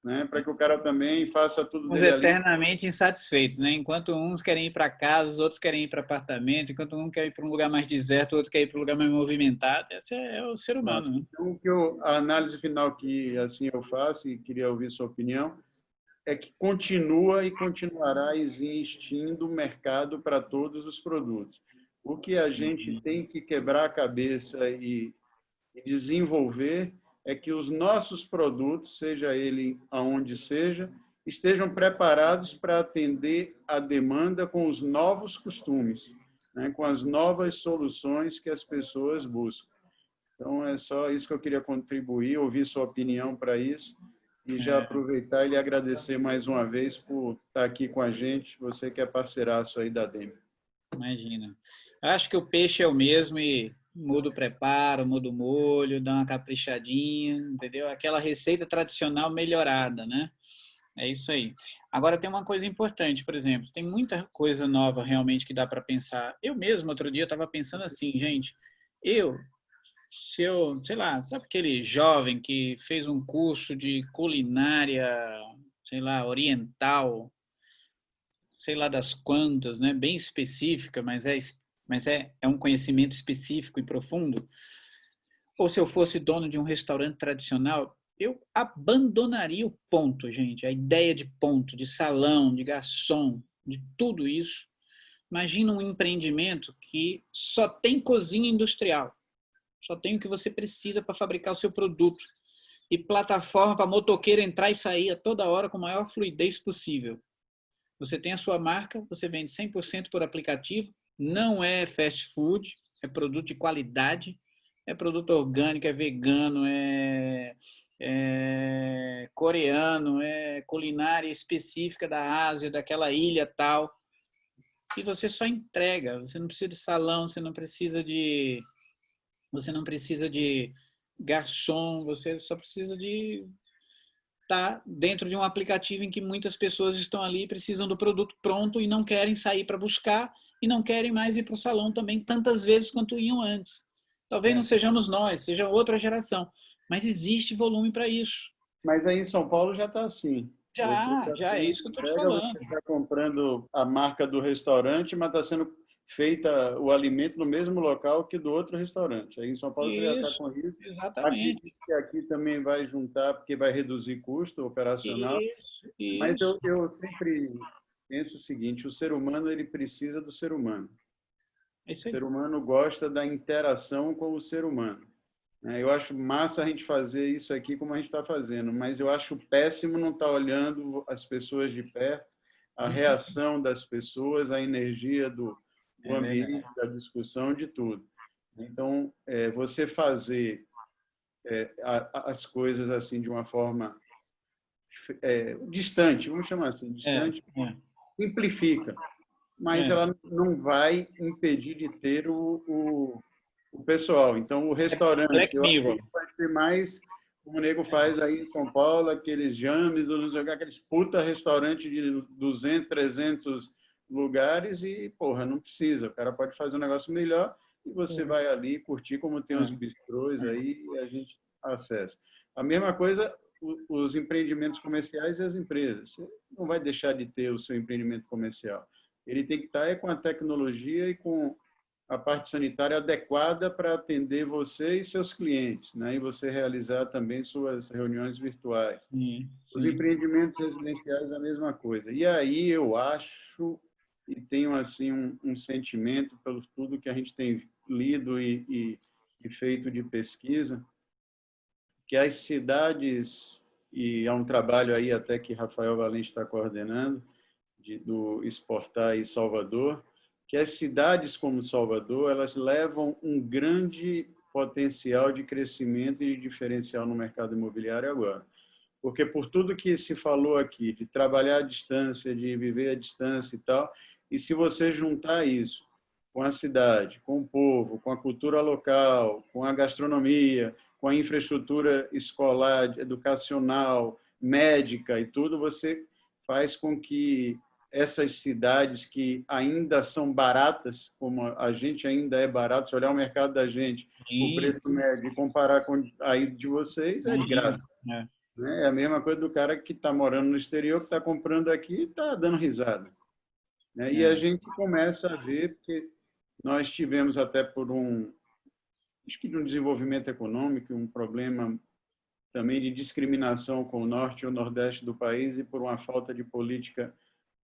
né? Para que o cara também faça tudo dele ali. Eternamente insatisfeitos, né? Enquanto uns querem ir para casa, os outros querem ir para apartamento, enquanto um quer ir para um lugar mais deserto, o outro quer ir para um lugar mais movimentado. Esse é o ser humano, né? Então, a análise final que assim eu faço, e queria ouvir sua opinião, é que continua e continuará existindo mercado para todos os produtos. O que a gente tem que quebrar a cabeça e desenvolver é que os nossos produtos, seja ele aonde seja, estejam preparados para atender a demanda com os novos costumes, né? Com as novas soluções que as pessoas buscam. Então, é só isso que eu queria contribuir, ouvir sua opinião para isso. E já aproveitar e lhe agradecer mais uma vez por estar aqui com a gente, você que é parceiraço aí da DEM. Imagina. Acho que o peixe é o mesmo e muda o preparo, muda o molho, dá uma caprichadinha, entendeu? Aquela receita tradicional melhorada, né? É isso aí. Agora tem uma coisa importante, por exemplo, tem muita coisa nova realmente que dá para pensar. Eu mesmo, outro dia, estava pensando assim, gente, sei lá, sabe aquele jovem que fez um curso de culinária, sei lá, oriental, sei lá das quantas, né? Bem específica, mas é um conhecimento específico e profundo. Ou se eu fosse dono de um restaurante tradicional, eu abandonaria o ponto, gente. A ideia de ponto, de salão, de garçom, de tudo isso. Imagina um empreendimento que só tem cozinha industrial. Só tem o que você precisa para fabricar o seu produto. E plataforma para motoqueiro entrar e sair a toda hora com a maior fluidez possível. Você tem a sua marca, você vende 100% por aplicativo, não é fast food, é produto de qualidade, é produto orgânico, é vegano, é coreano, é culinária específica da Ásia, daquela ilha tal. E você só entrega, você não precisa de salão, você não precisa de garçom, você só precisa de estar dentro de um aplicativo em que muitas pessoas estão ali e precisam do produto pronto e não querem sair para buscar e não querem mais ir para o salão também tantas vezes quanto iam antes. Talvez não sejamos nós, seja outra geração, mas existe volume para isso. Mas aí em São Paulo já está assim. Já é isso que eu estou te falando. Você está comprando a marca do restaurante, mas está sendo feita o alimento no mesmo local que do outro restaurante. Aí em São Paulo você já está com isso. Exatamente. Acredito que aqui também vai juntar, porque vai reduzir custo operacional. Isso. Mas eu sempre penso o seguinte, o ser humano ele precisa do ser humano. O ser humano gosta da interação com o ser humano. Eu acho massa a gente fazer isso aqui como a gente está fazendo, mas eu acho péssimo não estar olhando as pessoas de perto, a reação das pessoas, a energia do ambiente, da discussão, de tudo. Então, você fazer as coisas assim de uma forma distante, vamos chamar assim, distante, simplifica, mas ela não vai impedir de ter o pessoal. Então, o restaurante, eu acho que vai ter mais, como o nego faz aí em São Paulo, aqueles james, aqueles puta restaurante de 200, 300 lugares e, porra, não precisa. O cara pode fazer um negócio melhor e você vai ali curtir, como tem os bistrôs aí e a gente acessa. A mesma coisa, os empreendimentos comerciais e as empresas. Você não vai deixar de ter o seu empreendimento comercial. Ele tem que estar com a tecnologia e com a parte sanitária adequada para atender você e seus clientes, né? E você realizar também suas reuniões virtuais. Sim. Os empreendimentos residenciais, a mesma coisa. E aí eu acho e tenho assim um sentimento pelo tudo que a gente tem lido e feito de pesquisa, que as cidades, e há um trabalho aí até que Rafael Valente está coordenando, do Exportar e Salvador, que as cidades como Salvador, elas levam um grande potencial de crescimento e de diferencial no mercado imobiliário agora. Porque por tudo que se falou aqui, de trabalhar à distância, de viver à distância e tal, e se você juntar isso com a cidade, com o povo, com a cultura local, com a gastronomia, com a infraestrutura escolar, educacional, médica e tudo, você faz com que essas cidades que ainda são baratas, como a gente ainda é barato, se olhar o mercado da gente, o preço médio, e comparar com aí de vocês, é de graça. É a mesma coisa do cara que está morando no exterior, que está comprando aqui e está dando risada. E a gente começa a ver, porque nós tivemos até por acho que de um desenvolvimento econômico, um problema também de discriminação com o norte e o nordeste do país e por uma falta de política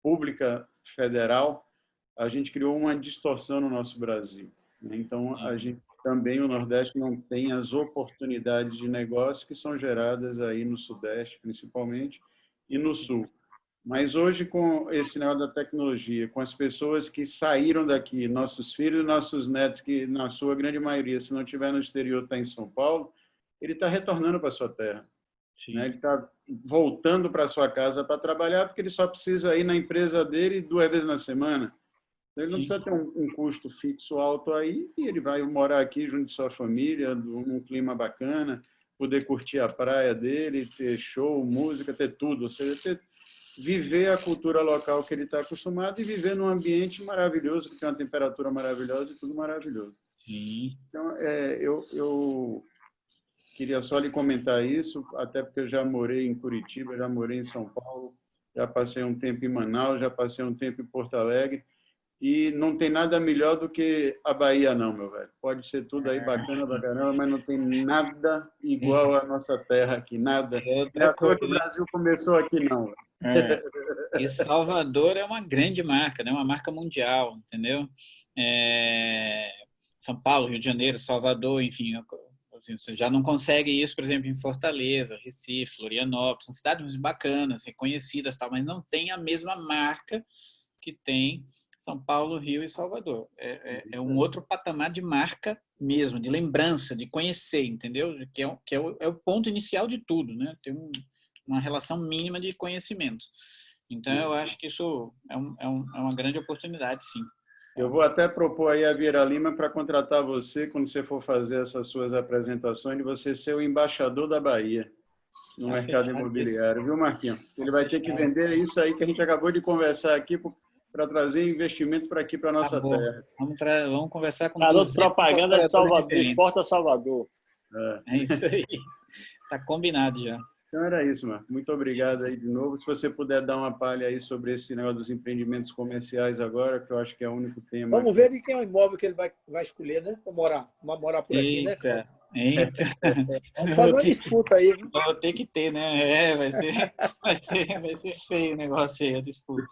pública federal, a gente criou uma distorção no nosso Brasil. Então, a gente também, o Nordeste, não tem as oportunidades de negócio que são geradas aí no Sudeste, principalmente, e no Sul. Mas hoje, com esse negócio da tecnologia, com as pessoas que saíram daqui, nossos filhos e nossos netos, que na sua grande maioria, se não estiver no exterior, está em São Paulo, ele está retornando para a sua terra. Ele está voltando para a sua casa para trabalhar, porque ele só precisa ir na empresa dele 2 vezes na semana. Então, ele não precisa ter um custo fixo alto aí, e ele vai morar aqui junto de sua família, num clima bacana, poder curtir a praia dele, ter show, música, ter tudo. Ou seja, viver a cultura local que ele está acostumado e viver num ambiente maravilhoso, que tem uma temperatura maravilhosa e tudo maravilhoso. Então, eu queria só lhe comentar isso, até porque eu já morei em Curitiba, já morei em São Paulo, já passei um tempo em Manaus, já passei um tempo em Porto Alegre, e não tem nada melhor do que a Bahia, não, meu velho. Pode ser tudo aí bacana pra caramba, mas não tem nada igual à nossa terra aqui, nada. É à toa que o Brasil começou aqui, não. E Salvador é uma grande marca, né? Uma marca mundial, entendeu? São Paulo, Rio de Janeiro, Salvador, enfim... Você já não consegue isso, por exemplo, em Fortaleza, Recife, Florianópolis, são cidades muito bacanas, reconhecidas, tal, mas não tem a mesma marca que tem São Paulo, Rio e Salvador. É um outro patamar de marca mesmo, de lembrança, de conhecer, entendeu? Que é o ponto inicial de tudo, né? Ter uma relação mínima de conhecimento. Então, eu acho que isso é uma grande oportunidade, sim. Eu vou até propor aí a Vieira Lima para contratar você, quando você for fazer essas suas apresentações, de você ser o embaixador da Bahia no mercado imobiliário, viu, Marquinhos? Ele vai ter que vender isso aí que a gente acabou de conversar aqui para trazer investimento para aqui, para a nossa terra. Vamos conversar com o propaganda de Salvador, Exporta Salvador. É isso aí. Está combinado já. Então, era isso, Marco. Muito obrigado aí de novo. Se você puder dar uma palha aí sobre esse negócio dos empreendimentos comerciais agora, que eu acho que é o único tema. Vamos ver de quem é o imóvel que ele vai escolher, né? Para morar por aqui, né? Eita. Vamos fazer uma disputa aí. Viu? Vou ter que ter, né? Vai ser feio o negócio aí, a disputa.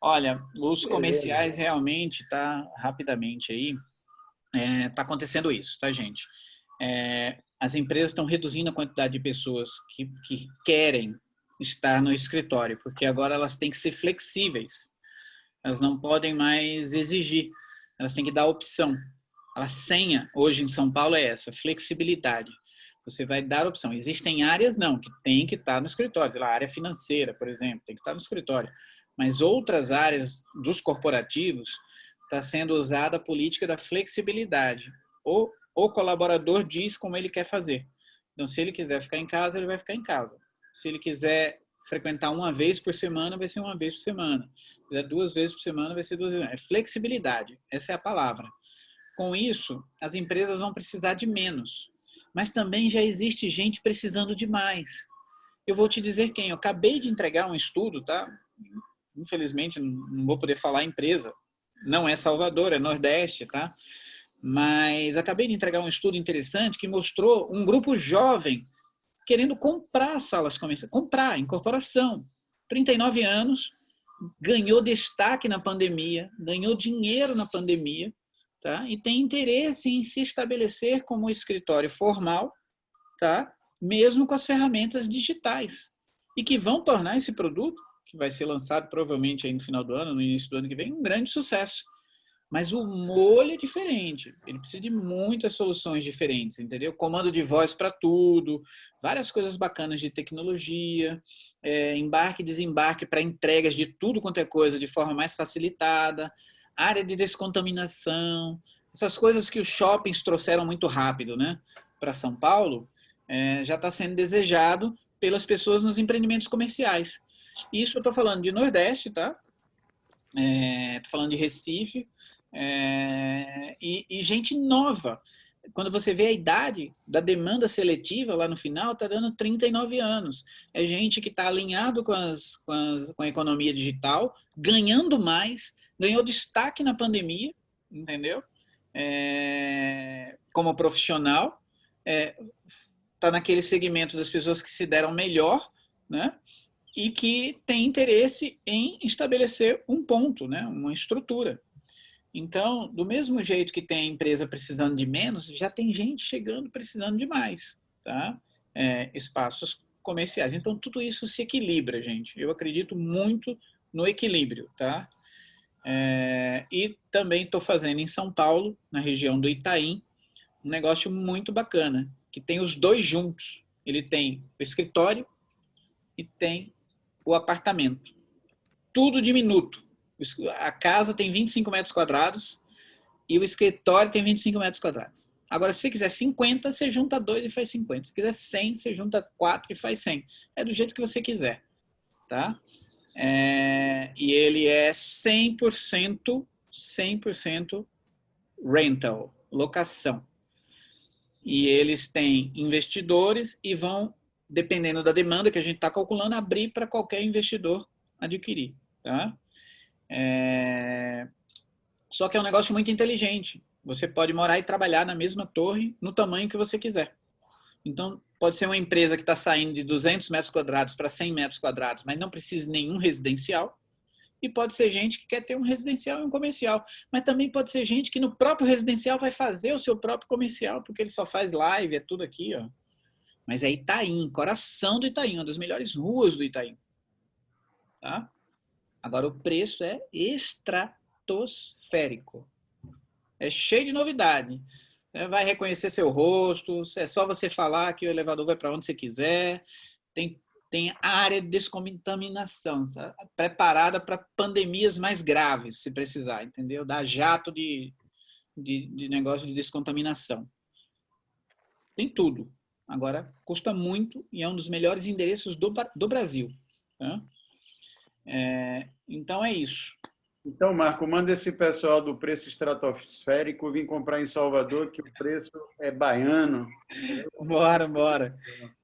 Olha, os comerciais realmente, tá? Rapidamente aí, tá acontecendo isso, tá, gente? As empresas estão reduzindo a quantidade de pessoas que querem estar no escritório, porque agora elas têm que ser flexíveis. Elas não podem mais exigir, elas têm que dar opção. A senha hoje em São Paulo é essa, flexibilidade. Você vai dar opção. Existem áreas não, que tem que estar no escritório. Sei lá, a área financeira, por exemplo, tem que estar no escritório. Mas outras áreas dos corporativos está sendo usada a política da flexibilidade. O colaborador diz como ele quer fazer. Então, se ele quiser ficar em casa, ele vai ficar em casa. Se ele quiser frequentar 1 vez por semana, vai ser 1 vez por semana. Se quiser 2 vezes por semana, vai ser 2 vezes. É flexibilidade, essa é a palavra. Com isso, as empresas vão precisar de menos. Mas também já existe gente precisando de mais. Eu vou te dizer quem. Eu acabei de entregar um estudo, tá? Infelizmente, não vou poder falar a empresa. Não é Salvador, é Nordeste, tá? Mas acabei de entregar um estudo interessante que mostrou um grupo jovem querendo comprar salas comerciais, comprar, incorporação. 39 anos, ganhou destaque na pandemia, ganhou dinheiro na pandemia, tá? E tem interesse em se estabelecer como escritório formal, tá? Mesmo com as ferramentas digitais, e que vão tornar esse produto, que vai ser lançado provavelmente aí no final do ano, no início do ano que vem, um grande sucesso. Mas o molho é diferente, ele precisa de muitas soluções diferentes, entendeu? Comando de voz para tudo, várias coisas bacanas de tecnologia, embarque e desembarque para entregas de tudo quanto é coisa de forma mais facilitada, área de descontaminação, essas coisas que os shoppings trouxeram muito rápido, né, para São Paulo, já está sendo desejado pelas pessoas nos empreendimentos comerciais. Isso eu estou falando de Nordeste, tá? Estou falando de Recife, e gente nova. Quando você vê a idade da demanda seletiva lá no final, está dando 39 anos. É gente que está alinhado com a economia digital, ganhando mais, ganhou destaque na pandemia, entendeu? Como profissional, está naquele segmento das pessoas que se deram melhor, né? E que tem interesse em estabelecer um ponto, né? Uma estrutura. Então, do mesmo jeito que tem a empresa precisando de menos, já tem gente chegando precisando de mais, tá? Espaços comerciais. Então, tudo isso se equilibra, gente. Eu acredito muito no equilíbrio, tá? E também estou fazendo em São Paulo, na região do Itaim, um negócio muito bacana, que tem os dois juntos. Ele tem o escritório e tem o apartamento. Tudo diminuto. A casa tem 25 metros quadrados e o escritório tem 25 metros quadrados. Agora, se você quiser 50, você junta 2 e faz 50. Se quiser 100, você junta 4 e faz 100. É do jeito que você quiser, tá? E ele é 100% rental, locação. E eles têm investidores e vão, dependendo da demanda que a gente está calculando, abrir para qualquer investidor adquirir, tá? Só que é um negócio muito inteligente. Você pode morar e trabalhar na mesma torre, no tamanho que você quiser. Então, pode ser uma empresa que está saindo de 200 metros quadrados para 100 metros quadrados, mas não precisa de nenhum residencial. E pode ser gente que quer ter um residencial e um comercial. Mas também pode ser gente que no próprio residencial vai fazer o seu próprio comercial, porque ele só faz live, é tudo aqui, ó. Mas é Itaim, coração do Itaim, uma das melhores ruas do Itaim. Tá? Agora, o preço é estratosférico. É cheio de novidade. Vai reconhecer seu rosto, é só você falar que o elevador vai para onde você quiser. Tem área de descontaminação, sabe? Preparada para pandemias mais graves, se precisar, entendeu? Dá jato de negócio de descontaminação. Tem tudo. Agora, custa muito e é um dos melhores endereços do Brasil. Tá? Então, é isso. Então, Marco, manda esse pessoal do preço estratosférico vir comprar em Salvador, que o preço é baiano. Bora.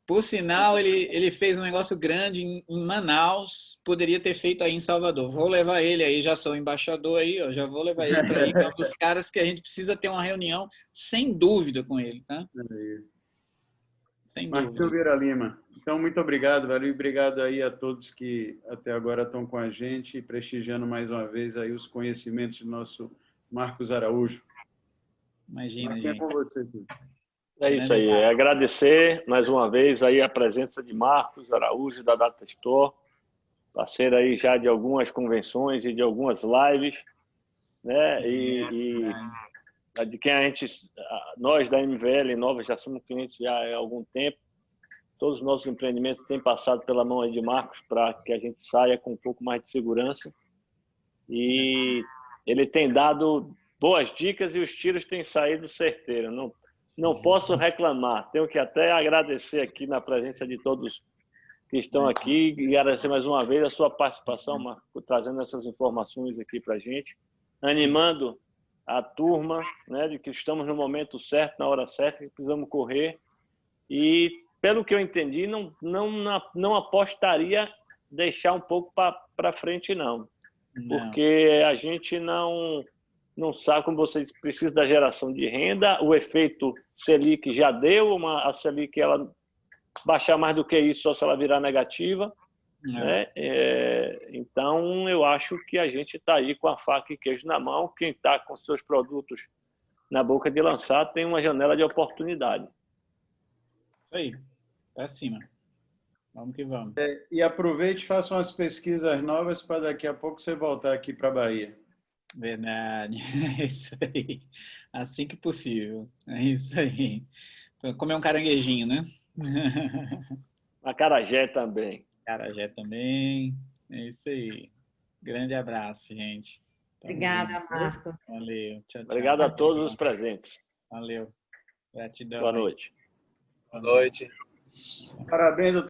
Por sinal, ele fez um negócio grande em Manaus, poderia ter feito aí em Salvador. Vou levar ele aí, já sou embaixador aí, ó, já vou levar ele para aí, que é um dos caras que a gente precisa ter uma reunião, sem dúvida, com ele, tá? Sem dúvida. Marquinhos Vieira Lima. Então, muito obrigado, velho, e obrigado aí a todos que até agora estão com a gente, prestigiando mais uma vez aí os conhecimentos do nosso Marcos Araújo. Imagina, gente. É com você, filho. É isso aí, agradecer mais uma vez aí a presença de Marcos Araújo, da Data Store, parceiro aí já de algumas convenções e de algumas lives, né? E de quem nós da MVL Nova já somos clientes já há algum tempo. Todos os nossos empreendimentos têm passado pela mão aí de Marcos para que a gente saia com um pouco mais de segurança. E ele tem dado boas dicas e os tiros têm saído certeiros. Não posso reclamar. Tenho que até agradecer aqui na presença de todos que estão aqui e agradecer mais uma vez a sua participação, Marco, trazendo essas informações aqui para a gente, animando a turma, né, de que estamos no momento certo, na hora certa, que precisamos correr. E, pelo que eu entendi, não apostaria deixar um pouco para frente, não. Porque a gente não sabe, como vocês precisam da geração de renda, o efeito Selic já deu, a Selic ela baixar mais do que isso só se ela virar negativa. Né? Então, eu acho que a gente está aí com a faca e queijo na mão. Quem está com seus produtos na boca de lançar, tem uma janela de oportunidade. Isso aí. Pra cima. Vamos que vamos. E aproveite e faça umas pesquisas novas para daqui a pouco você voltar aqui para a Bahia. Verdade. É isso aí. Assim que possível. É isso aí. Comer um caranguejinho, né? Acarajé também. Acarajé também. É isso aí. Grande abraço, gente. Tamo Obrigada, junto. Marcos. Valeu. Tchau, tchau. Obrigado a todos os presentes. Valeu. Gratidão. Boa aí. noite. Boa noite. Parabéns, doutor.